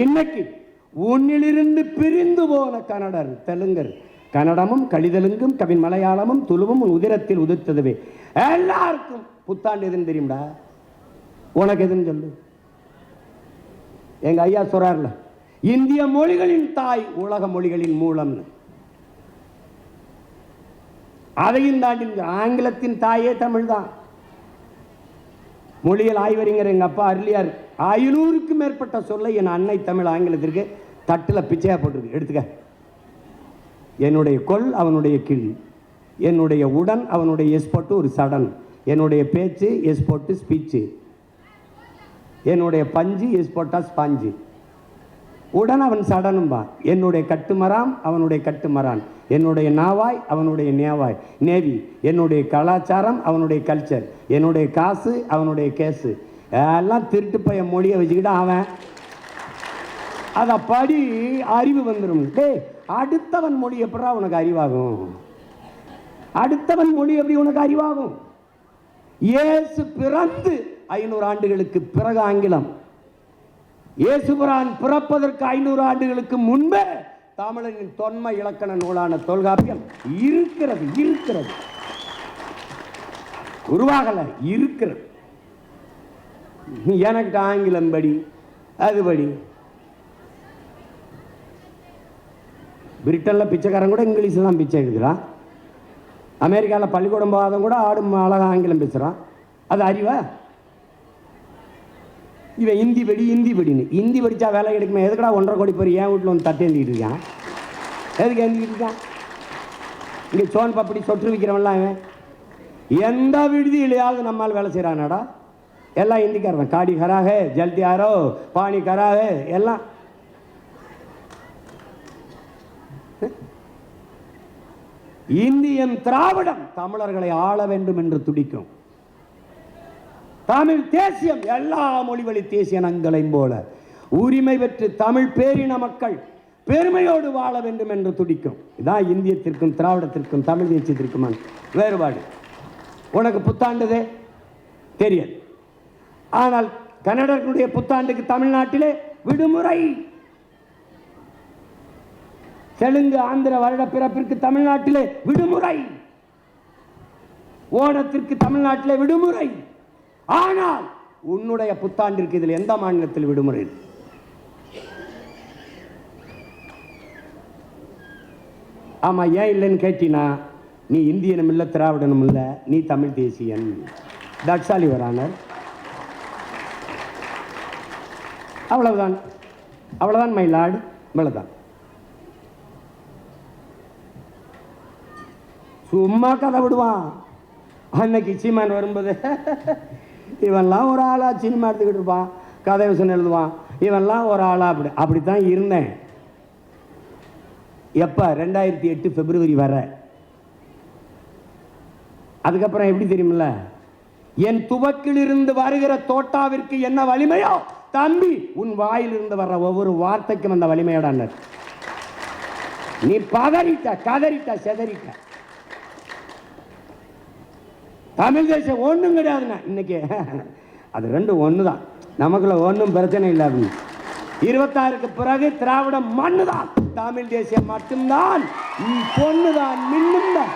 இன்னைக்கு உன்னிலிருந்து பிரிந்து போன கன்னடர் தெலுங்கர், கன்னடமும் கழிதலுங்கும் கவின் மலையாளமும் துளுவும் உதிரத்தில் உதிர்த்ததுவே. எல்லாருக்கும் புத்தாண்டு எதுன்னு தெரியும்டா. உனக்கு எதுன்னு சொல்லு. எங்க ஐயா சொல்றாருல, இந்திய மொழிகளின் தாய் உலக மொழிகளின் மூலம். அதையும் தாண்டி ஆங்கிலத்தின் தாயே தமிழ் தான். மொழியல் ஆய்வறிஞர் எங்க அப்பா அருளியார் 500க்கும் மேற்பட்ட சொல்லை என் அன்னை தமிழ் ஆங்கிலத்திற்கு தட்டில் பிச்சையா போட்டிருக்கு. எடுத்துக்க. என்னுடைய கொல் அவனுடைய கீழ், என்னுடைய உடன் அவனுடைய எஸ் போட்டு ஒரு சடன், என்னுடைய பேச்சு எஸ் போட்டு ஸ்பீச்சு, என்னுடைய பஞ்சு எஸ் போட்டா ஸ்பாஞ்சு, உடன் அவன் சடனும்பா. என்னுடைய கட்டுமராம் அவனுடைய கட்டுமரான், என்னுடைய நாவாய் அவனுடைய நேவாய் நேவி, என்னுடைய கலாச்சாரம் அவனுடைய கல்ச்சர், என்னுடைய காசு அவனுடைய கேஸு. எல்லாம் திருட்டு பைய மொழியை வச்சுக்கிட்டு அவன் அதை படி அறிவு வந்துடும். அடுத்தவன் மொழி எப்படா உனக்கு அறிவாகும்? அடுத்தவன் மொழி எப்படி உனக்கு அறிவாகும்? இயேசு பிறந்து 500 ஆண்டுகளுக்கு பிறகு ஆங்கிலம். இயேசுபிரான் பிறப்பதற்கு 500 ஆண்டுகளுக்கு முன்பே தமிழனின் தொன்மை இலக்கண நூலான தொல்காப்பியம் இருக்கிறது. உருவாகல, இருக்கிறது. எனக்கு ஆங்கிலம் படி, அதுபடி. பிரிட்டன்ல பிச்சைக்காரன் கூட இங்கிலீஷ் தான் பிச்சை எடுக்கிறான். அமெரிக்காவில் பள்ளிக்கூடம் போகாதவன் கூட ஆடும் அழகாக ஆங்கிலம் பேசுகிறான். அது அறிவா? இவன் ஹிந்தி படின்னு ஹிந்தி படித்தா வேலை கிடைக்குமா? எதுக்கடா 1.5 கோடி பேர் என் வீட்டில் வந்து தட்டேந்திக்கிட்டு இருக்கான்? எதுக்கு ஏந்திக்கிட்டு இருக்கான்? இங்கே சோன் பப்படி சொட்டு விற்கிறவன்லாம் இவன். எந்த விடுதியிலையாவது நம்மால் வேலை செய்கிறானாடா? எல்லாம் இந்திக்காரன். காடி கராக, ஜல்தி ஆரோ, பானி கராக, எல்லாம். இந்தியன் திராவிடம் தமிழர்களை ஆள வேண்டும் என்று துடிக்கும். தமிழ் தேசியம் எல்லா மொழிவழி தேசிய இனங்களையும் போல உரிமை பெற்று தமிழ் பேரின மக்கள் பெருமையோடு வாழ வேண்டும் என்று துடிக்கும். இதான் இந்தியத்திற்கும் திராவிடத்திற்கும் தமிழ் தேசியத்திற்கும் வேறுபாடு. உனக்கு புத்தாண்டுதே தெரியாது. ஆனால் கன்னடர்களுடைய புத்தாண்டுக்கு தமிழ்நாட்டிலே விடுமுறை. தெலுங்கு ஆந்திர வருட பிறப்பிற்கு தமிழ்நாட்டிலே விடுமுறை. ஓணத்திற்கு தமிழ்நாட்டிலே விடுமுறை. ஆனால் உன்னுடைய புத்தாண்டிற்கு இதில் எந்த மாநிலத்தில் விடுமுறை? ஆமா, ஏன் இல்லைன்னு கேட்டினா, நீ இந்தியனும் இல்லை திராவிடனும் இல்லை, நீ தமிழ் தேசியன். That's all your honour. அவ்வளவுதான், அவ்வளவுதான் மை லார்ட், இவ்வளவுதான். சும்மா கதை விடுவான். அன்னைக்கு சீமான் வரும்போது இவன்லாம் ஒரு ஆளா சினிமா எடுத்துக்கிட்டு இருப்பான், கதை வசனம் எழுதுவான், இவன்லாம் ஒரு ஆளா. அப்படித்தான் இருந்தேன். எப்போ? 2008 பிப்ரவரி வர. அதுக்கப்புறம் எப்படி தெரியுமில்ல, என் துவக்கிலிருந்து வருகிற தோட்டாவிற்கு என்ன வலிமையோ தம்பி, உன் வாயிலிருந்து வர்ற ஒவ்வொரு வார்த்தைக்கும் அந்த வலிமையோட. நீ பதறிட்ட, கதறிட்ட, செதறிட்ட. தமிழ் தேசம் ஒன்றும் கிடையாதுண்ணா இன்னைக்கு. அது ரெண்டும் ஒன்று தான், நமக்குள்ள ஒன்றும் பிரச்சனை இல்லை. அப்படின்னு 26க்கு பிறகு திராவிடம் மண்ணு தான், தமிழ் தேசியம் மட்டும்தான் பொண்ணுதான், மின்னும் தான்.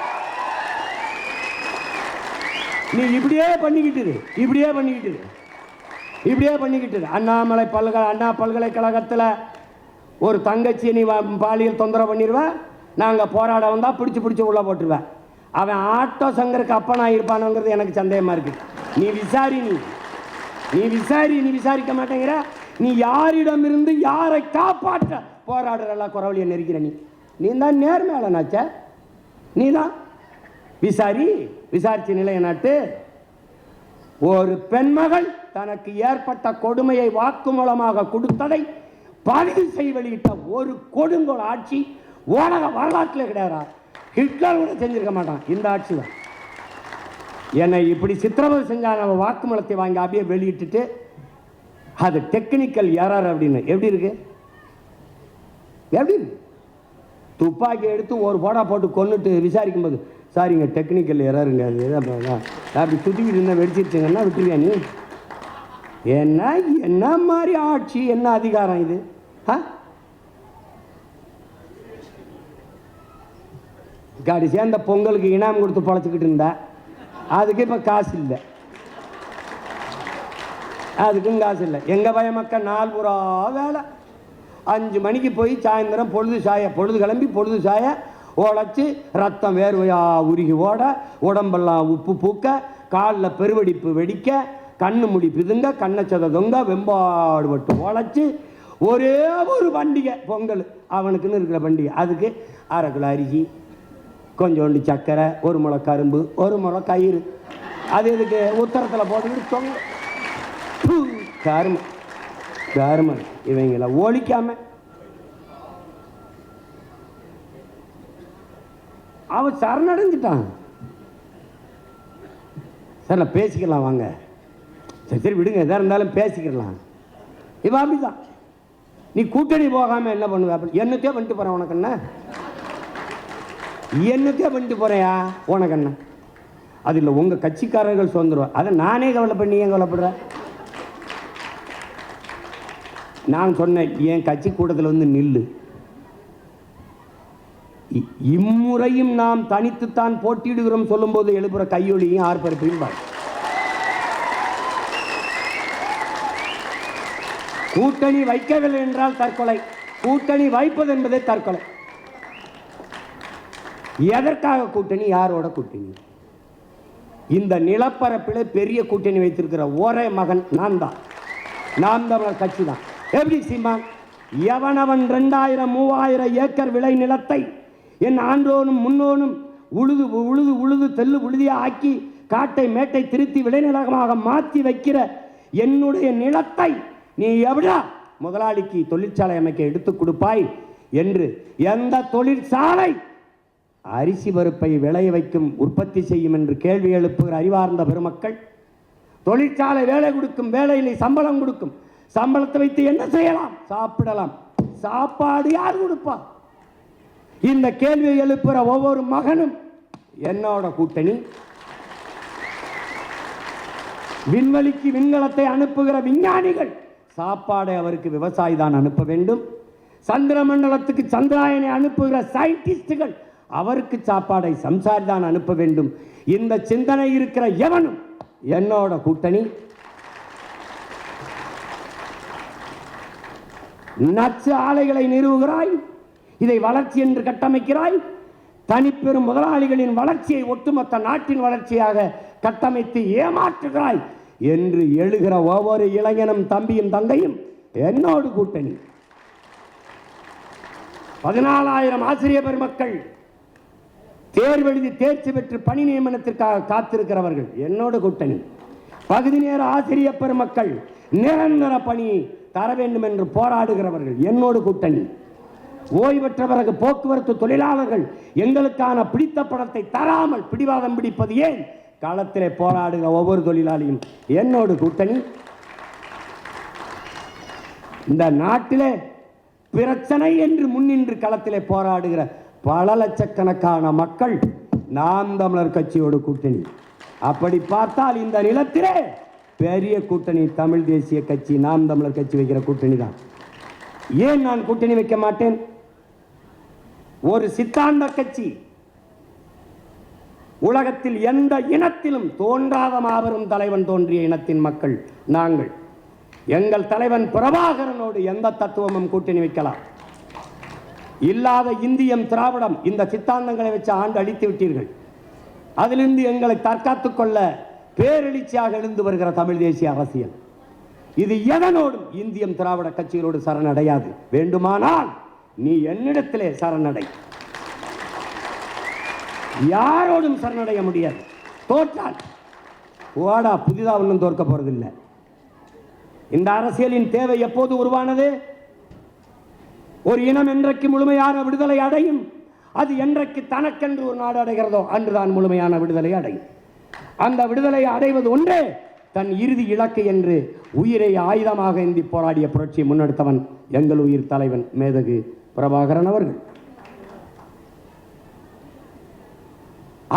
நீ இப்படியே பண்ணிக்கிட்டு இப்படியே பண்ணிக்கிட்டு அண்ணா பல்கலைக்கழகத்தில் ஒரு தங்கச்சி நீ பாலியல் தொந்தரவு பண்ணிடுவ, நாங்கள் போராட வந்தால் பிடிச்சி உள்ள போட்டுருவேன். அவன் ஆட்டோ சங்கருக்கு அப்பனாக இருப்பானுங்கிறது எனக்கு சந்தேகமாக இருக்கு. நீ விசாரிக்க மாட்டேங்கிற. நீ யாரிடமிருந்து யாரை காப்பாற்ற போராடுறல குறவழியை நெருக்கிற. நீ தான் நேர்மையாளனாச்ச. நீ தான் விசாரிச்சு நிலைய நாட்டு. ஒரு பெண்மகள் தனக்கு ஏற்பட்ட கொடுமையை வாக்குமூலமாக கொடுத்ததை பதிவு செய்ய வெளியிட்ட ஒரு கொடுங்கோல் ஆட்சி உலக வரலாற்றில் கிடையாதா? ஹிட்லர் கூட செஞ்சிருக்க மாட்டான். இந்த ஆட்சி தான் என்னை இப்படி சித்திரவதை செஞ்சான். அவன் வாக்குமூலத்தை வாங்கி அப்படியே வெளியிட்டுட்டு அது டெக்னிக்கல் எரர் அப்படின்னு. எப்படி இருக்கு? துப்பாக்கி எடுத்து ஒரு போடா போட்டு கொண்டுட்டு விசாரிக்கும் போது, சாரிங்க டெக்னிக்கல் எரருங்க, அது அப்படி சுற்றிக்கிட்டு இருந்தால் வெடிச்சிருச்சுங்கன்னா விட்டுருவியா நீ? என்ன மாதிரி ஆட்சி, என்ன அதிகாரம் இது? கடைசியாக அந்த பொங்கலுக்கு இனாம் கொடுத்து பொழைச்சிக்கிட்டு இருந்தா, அதுக்கு இப்போ காசு இல்லை. அதுக்கும் காசு இல்லை. எங்கள் பய மக்கள் நாள் பூரா வேலை. 5 மணிக்கு போய் சாயந்தரம் பொழுது கிளம்பி பொழுது சாய உழைச்சி ரத்தம் வேர்வையா உருகி ஓட, உடம்பெல்லாம் உப்பு பூக்க, காலில் பெருவெடிப்பு வெடிக்க, கண்ணு முடி பிதுங்க, கண்ணச்சதை தொங்க, வெம்பாடு பட்டு உழைச்சி ஒரே ஒரு பண்டிகை பொங்கல் அவனுக்குன்னு இருக்கிற பண்டிகை. அதுக்கு 1/2 கிலோ அரிசி, கொஞ்சோண்டு சர்க்கரை, 1 முளை கரும்பு, 1 முளை கயிறு. அது இதுக்கு உத்தரத்தில் போட்டுக்கிட்டு தொங்க. கரும இவங்கள ஒழிக்காம அவன் சரணடைஞ்சிட்டான். சார் நான் பேசிக்கலாம் வாங்க, சரி விடுங்க, எதாக இருந்தாலும் பேசிக்கலாம். இவன் அப்படிதான். நீ கூட்டணி போகாம என்ன பண்ணுவ? அப்படி என்னத்தையோ பண்ணிட்டு போறேன் உனக்கு என்ன? என்னத்தையோ பண்ணிட்டு போறேயா உனக்கு என்ன? அது இல்லை, உங்க கட்சிக்காரர்கள் சுதந்திரம். அதை நானே கவலைப்பட, நீ ஏன் கவலைப்படுற? நான் சொன்னேன், என் கட்சி கூட்டத்தில் வந்து நில்லு. இம்முறையும் நாம் தனித்துத்தான் போட்டியிடுகிறோம் சொல்லும் போது எழுப்புற கையொலியும் ஆர்ப்பரிப்பையும் பாரு. கூட்டணி வைக்கவில்லை என்றால் தற்கொலை, கூட்டணி வைப்பது என்பதே தற்கொலை. எதற்காக கூட்டணி? யாரோட கூட்டணி? இந்த நிலப்பரப்பில் பெரிய கூட்டணி வைத்திருக்கிற ஒரே மகன் நான் தான். நாம் தமிழர் கட்சி தான். எப்படி சீமான்? எவனவன் 2000 3000 ஏக்கர் விளை நிலத்தை என் ஆண்டோனும் முன்னோனும் உழுது உழுது உழுது தெல்லு உழுதியா ஆக்கி காட்டை மேட்டை திருத்தி விளைநிலமாக மாற்றி வைக்கிற என்னுடைய நிலத்தை நீ எவ்வளோ முதலாளிக்கு தொழிற்சாலை அமைக்க எடுத்துக் கொடுப்பாய் என்று எந்த தொழிற்சாலை அரிசி பருப்பை விளைய வைக்கும் உற்பத்தி செய்யும் என்று கேள்வி எழுப்புகிற அறிவார்ந்த பெருமக்கள், தொழிற்சாலை வேலை கொடுக்கும், வேலையிலே சம்பளம் கொடுக்கும், சம்பளத்தை வைத்து என்ன செய்யலாம்? சாப்பிடலாம். சாப்பாடு யார் கொடுப்பா? இந்த கேள்வியை எழுப்புகிற ஒவ்வொரு மகனும் என்னோட கூட்டணி. விண்வெளிக்கு விண்கலத்தை அனுப்புகிற விஞ்ஞானிகள் சாப்பாடை அவருக்கு விவசாயி தான் அனுப்ப வேண்டும். சந்திர மண்டலத்துக்கு சந்திராயனை அனுப்புகிற சயின்டிஸ்டுகள் அவருக்கு சாப்பாடை சம்சாரி தான் அனுப்ப வேண்டும். இந்த சிந்தனை இருக்கிற எவனும் என்னோட கூட்டணி. நச்சு ஆலைகளை நிறுவுகிறாய், இதை வளர்ச்சி என்று கட்டமைக்கிறாய். தனிப்பெரும் முதலாளிகளின் வளர்ச்சியை ஒட்டுமொத்த நாட்டின் வளர்ச்சியாக கட்டமைத்து ஏமாற்றுகிறாய் என்று எழுகிற ஒவ்வொரு இளைஞனும் தம்பியும் தங்கையும் என்னோடு கூட்டணி. 14,000 ஆசிரியர் பெருமக்கள் தேர்வெழுதி தேர்ச்சி பெற்று பணி நியமனத்திற்காக காத்திருக்கிறவர்கள் என்னோடு கூட்டணி. பகுதி நேர ஆசிரியர் பெருமக்கள் நிரந்தர பணி தர வேண்டும் என்று போராடுகிறவர்கள் என்னோடு கூட்டணி. ஓய்வு பெற்ற பிறகு போக்குவரத்து தொழிலாளர்கள் எங்களுக்கான பிடித்த பணத்தை தராமல் பிடிவாதம் பிடிப்பது ஏன்? களத்திலே போராடுகிற ஒவ்வொரு தொழிலாளியும் என்னோடு கூட்டணி. இந்த நாட்டிலே பிரச்சனை என்று முன்னின்று களத்திலே போராடுகிற பல லட்சக்கணக்கான மக்கள் நாம் தமிழர் கட்சியோடு கூட்டணி. அப்படி பார்த்தால் இந்த நிலத்திலே பெரிய கூட்டணி தமிழ் தேசிய கட்சி, நாம் தமிழர் கட்சி வைக்கிற கூட்டணி தான். ஏன் நான் கூட்டணி வைக்க மாட்டேன்? ஒரு சித்தாந்த கட்சி, உலகத்தில் எந்த இனத்திலும் தோன்றாத மாபெரும் தலைவன் தோன்றிய இனத்தின் மக்கள் நாங்கள். எங்கள் தலைவன் பிரபாகரனோடு எந்த தத்துவமும் கூட்டணி வைக்கலாம். இல்லாத இந்தியம் திராவிடம் இந்த சித்தாந்தங்களை வச்சு ஆண்டு அழித்து விட்டீர்கள். அதிலிருந்து எங்களை தற்காத்துக் கொள்ள பேரெழுச்சியாக எழுந்து வருகிற தமிழ் தேசிய அரசியல் இது எதனோடும் இந்தியம் திராவிட கட்சிகளோடு சரணடையாது. வேண்டுமானால் நீ என்னிடத்திலே சரணடை, யாரோடும் சரணடைய முடியாது. தோற்றால் ஓடா, புதிதா ஒன்றும் தோற்க போறதில்லை. இந்த அரசியலின் தேவை எப்போது உருவானது? ஒரு இனம் என்றைக்கு முழுமையான விடுதலை அடையும், அது என்றைக்கு தனக்கென்று ஒரு நாடு அடைகிறதோ அன்றுதான் முழுமையான விடுதலை அடையும். அந்த விடுதலை அடைவது ஒன்றே தன் இறுதி இலக்கு என்று உயிரை ஆயுதமாக ஏந்தி போராடிய புரட்சியை முன்னெடுத்தவன் எங்கள் உயிர் தலைவன் மேதகு பிரபாகரன் அவர்கள்.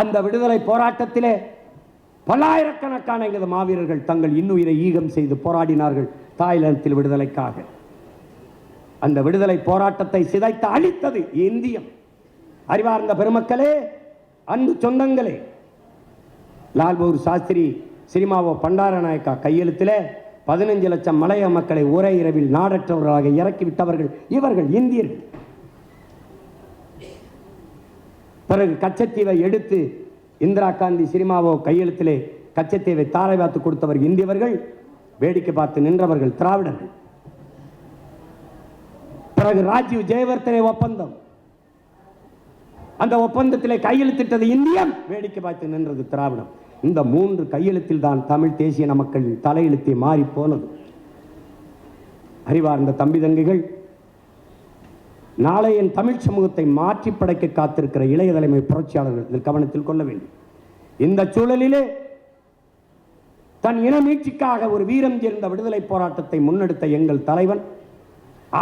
அந்த விடுதலை போராட்டத்திலே பல்லாயிரக்கணக்கான எங்களது மாவீரர்கள் தங்கள் இன்னுயிரை ஈகம் செய்து போராடினார்கள் தாய்லாந்தில் விடுதலைக்காக. அந்த விடுதலை போராட்டத்தை சிதைத்து அழித்தது இந்தியம். அறிவார்ந்த பெருமக்களே, அன்பு சொந்தங்களே, லால் பகதூர் சாஸ்திரி சினிமாவோ பண்டாரநாயக்கா கையெழுத்திலே 15 லட்சம் மலைய மக்களை ஒரே இரவில் நாடற்றவர்களாக இறக்கிவிட்டவர்கள் இவர்கள் இந்தியர்கள். பிறகு கச்சத்தீவை எடுத்து இந்திரா காந்தி சினிமாவோ கையெழுத்திலே கச்சத்தீவை தாரை பார்த்து கொடுத்தவர் இந்தியவர்கள், வேடிக்கை பார்த்து நின்றவர்கள் திராவிடர்கள். பிறகு ராஜீவ் ஜெயவர்தனே ஒப்பந்தம், அந்த ஒப்பந்தத்திலே கையெழுத்திட்டது இந்தியம், வேடிக்கை பார்த்து நின்றது திராவிடம். இந்த 3 கையெழுத்தில் தான் தமிழ் தேசிய மக்களின் தலையெழுத்தை மாறி போனது. அறிவார்ந்த தம்பி தங்கைகள், நாளை என் தமிழ் சமூகத்தை மாற்றி படைக்க காத்திருக்கிற இளைய தலைமை புரட்சியாளர்கள் இதில் கவனத்தில் கொள்ள வேண்டும். இந்த சூழலிலே தன் இன மீட்சிக்காக ஒரு வீரம் சேர்ந்த விடுதலை போராட்டத்தை முன்னெடுத்த எங்கள் தலைவன்,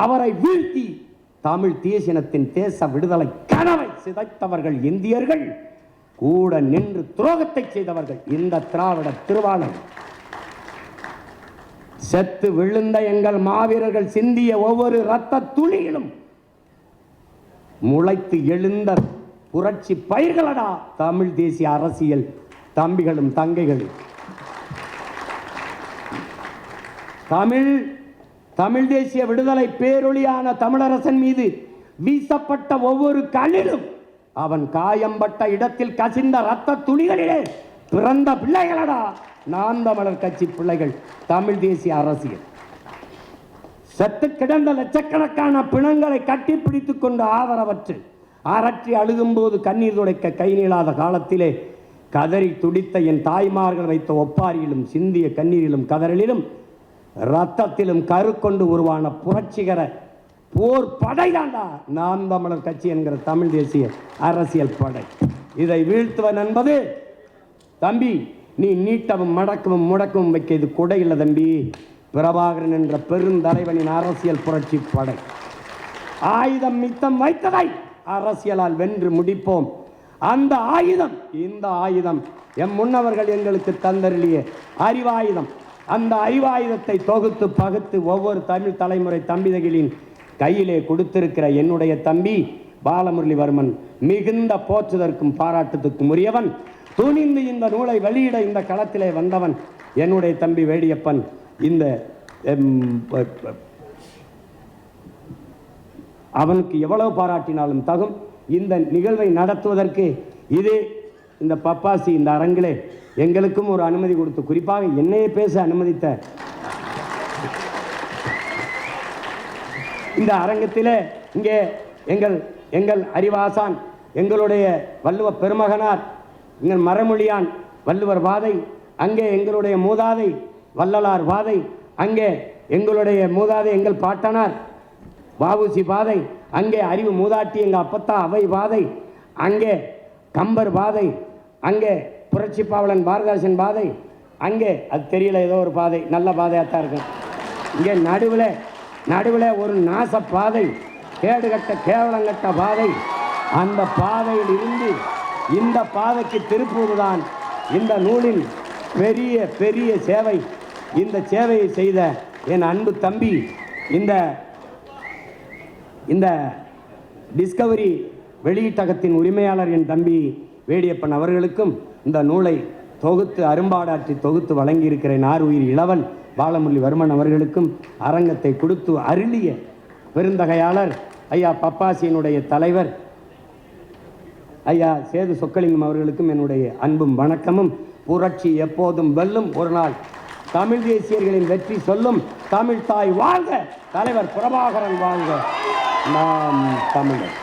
அவரை வீழ்த்தி தமிழ் தேசியத்தின் தேச விடுதலை கனவை சிதைத்தவர்கள் இந்தியர்கள், கூட நின்று துரோகத்தை செய்தவர்கள் இந்த திராவிட திருவாளர். செத்து விழுந்த எங்கள் மாவீரர்கள் சிந்திய ஒவ்வொரு இரத்த துளியிலும் முளைத்து எழுந்த புரட்சி பயிர்களடா தமிழ் தேசிய அரசியல் தம்பிகளும் தங்கைகளும். தமிழ் தேசிய விடுதலை பேரொளியான தமிழரசன் மீது வீசப்பட்ட ஒவ்வொரு கல்லிலும் அவன் காயம்பட்ட இடத்தில் கசிந்த இரத்த துளிகளிலே பிறந்த பிள்ளைகளடா நாம் தமிழர் கட்சி பிள்ளைகள் தமிழ் தேசிய அரசியல். செத்து கிடந்த லட்சக்கணக்கான பிணங்களை கட்டி பிடித்துக் கொண்டு ஆதரவற்று அரற்றி அழுகும்போது கண்ணீர் துடைக்க கை நீளாத காலத்திலே கதறி துடித்த என் தாய்மார்கள் வைத்த ஒப்பாரியிலும் சிந்திய கண்ணீரிலும் கதறலிலும் இரத்தத்திலும் கருக்கொண்டு உருவான புரட்சிகர போர் படைதாண்டா நாம் தமிழர் கட்சி என்கிற தமிழ் தேசிய அரசியல் படை. இதை வீழ்த்துவன் என்பது தம்பி நீ நீட்டவும் மடக்கவும் முடக்கவும் வைக்க இது கொடை இல்லை தம்பி. பிரபாகரன் என்ற பெருந்தலைவனின் அரசியல் புரட்சி படை. ஆயுதம் மித்தம் வைத்ததை அரசியலால் வென்று முடிப்போம். அந்த ஆயுதம் இந்த ஆயுதம் எம் முன்னவர்கள் எங்களுக்கு தந்தருளிய அறிவாயுதம். அந்த அறிவாயுதத்தை தொகுத்து பகுத்து ஒவ்வொரு தமிழ் தலைமுறை தம்பிதகளின் கையிலே கொடுத்திருக்கிற என்னுடைய தம்பி பாலமுரளிவர்மன் மிகுந்த போற்றுதற்கும் பாராட்டுத்துக்கும் உரியவன். துணிந்து இந்த நூலை வெளியிட இந்த களத்திலே வந்தவன் என்னுடைய தம்பி வேடியப்பன். இந்த அவனுக்கு எவ்வளவு பாராட்டினாலும் தகும். இந்த நிகழ்வை நடத்துவதற்கு இதே இந்த பப்பாசி இந்த அரங்கிலே எங்களுக்கும் ஒரு அனுமதி கொடுத்து, குறிப்பாக என்னையே பேச அனுமதித்த இந்த அரங்கத்திலே இங்கே எங்கள் அறிவாசான் எங்களுடைய வள்ளுவ பெருமகனார் எங்கள் மறைமொழியான் வள்ளுவர் வாதை, அங்கே எங்களுடைய மூதாதை வள்ளலார் வாதை, அங்கே எங்களுடைய மூதாதை எங்கள் பாட்டனார் வாவுசி பாதை, அங்கே அறிவு மூதாட்டி எங்கள் அப்பத்தா அவை பாதை, அங்கே கம்பர் பாதை, அங்கே புரட்சி பாவலன் பாரதாசன் பாதை, அங்கே அது தெரியல ஏதோ ஒரு பாதை நல்ல பாதையாகத்தான் இருக்கும். இங்கே நடுவில் ஒரு நாச பாதை, கேடுகட்ட கேவலங்கட்ட பாதை. அந்த பாதையில் இருந்து இந்த பாதைக்கு திருப்புவதுதான் இந்த நூலின் பெரிய பெரிய சேவை. இந்த சேவையை செய்த என் அன்பு தம்பி இந்த டிஸ்கவரி வெளியீட்டகத்தின் உரிமையாளர் என் தம்பி வேடியப்பன் அவர்களுக்கும் இந்த நூலை தொகுத்து அரும்பாடாற்றி தொகுத்து வழங்கியிருக்கிற நார் உயிர் இளவல் பாலமுரளிவர்மன் அவர்களுக்கும் அரங்கத்தை கொடுத்து அருளிய பெருந்தகையாளர் ஐயா பப்பாசியினுடைய தலைவர் ஐயா சேது சொக்கலிங்கம் அவர்களுக்கும் என்னுடைய அன்பும் வணக்கமும். புரட்சி எப்போதும் வெல்லும். ஒரு நாள் தமிழ் தேசியர்களின் வெற்றி சொல்லும். தமிழ் தாய் வாழ்க, தலைவர் பிரபாகரன் வாழ்க, நாம் தமிழர்.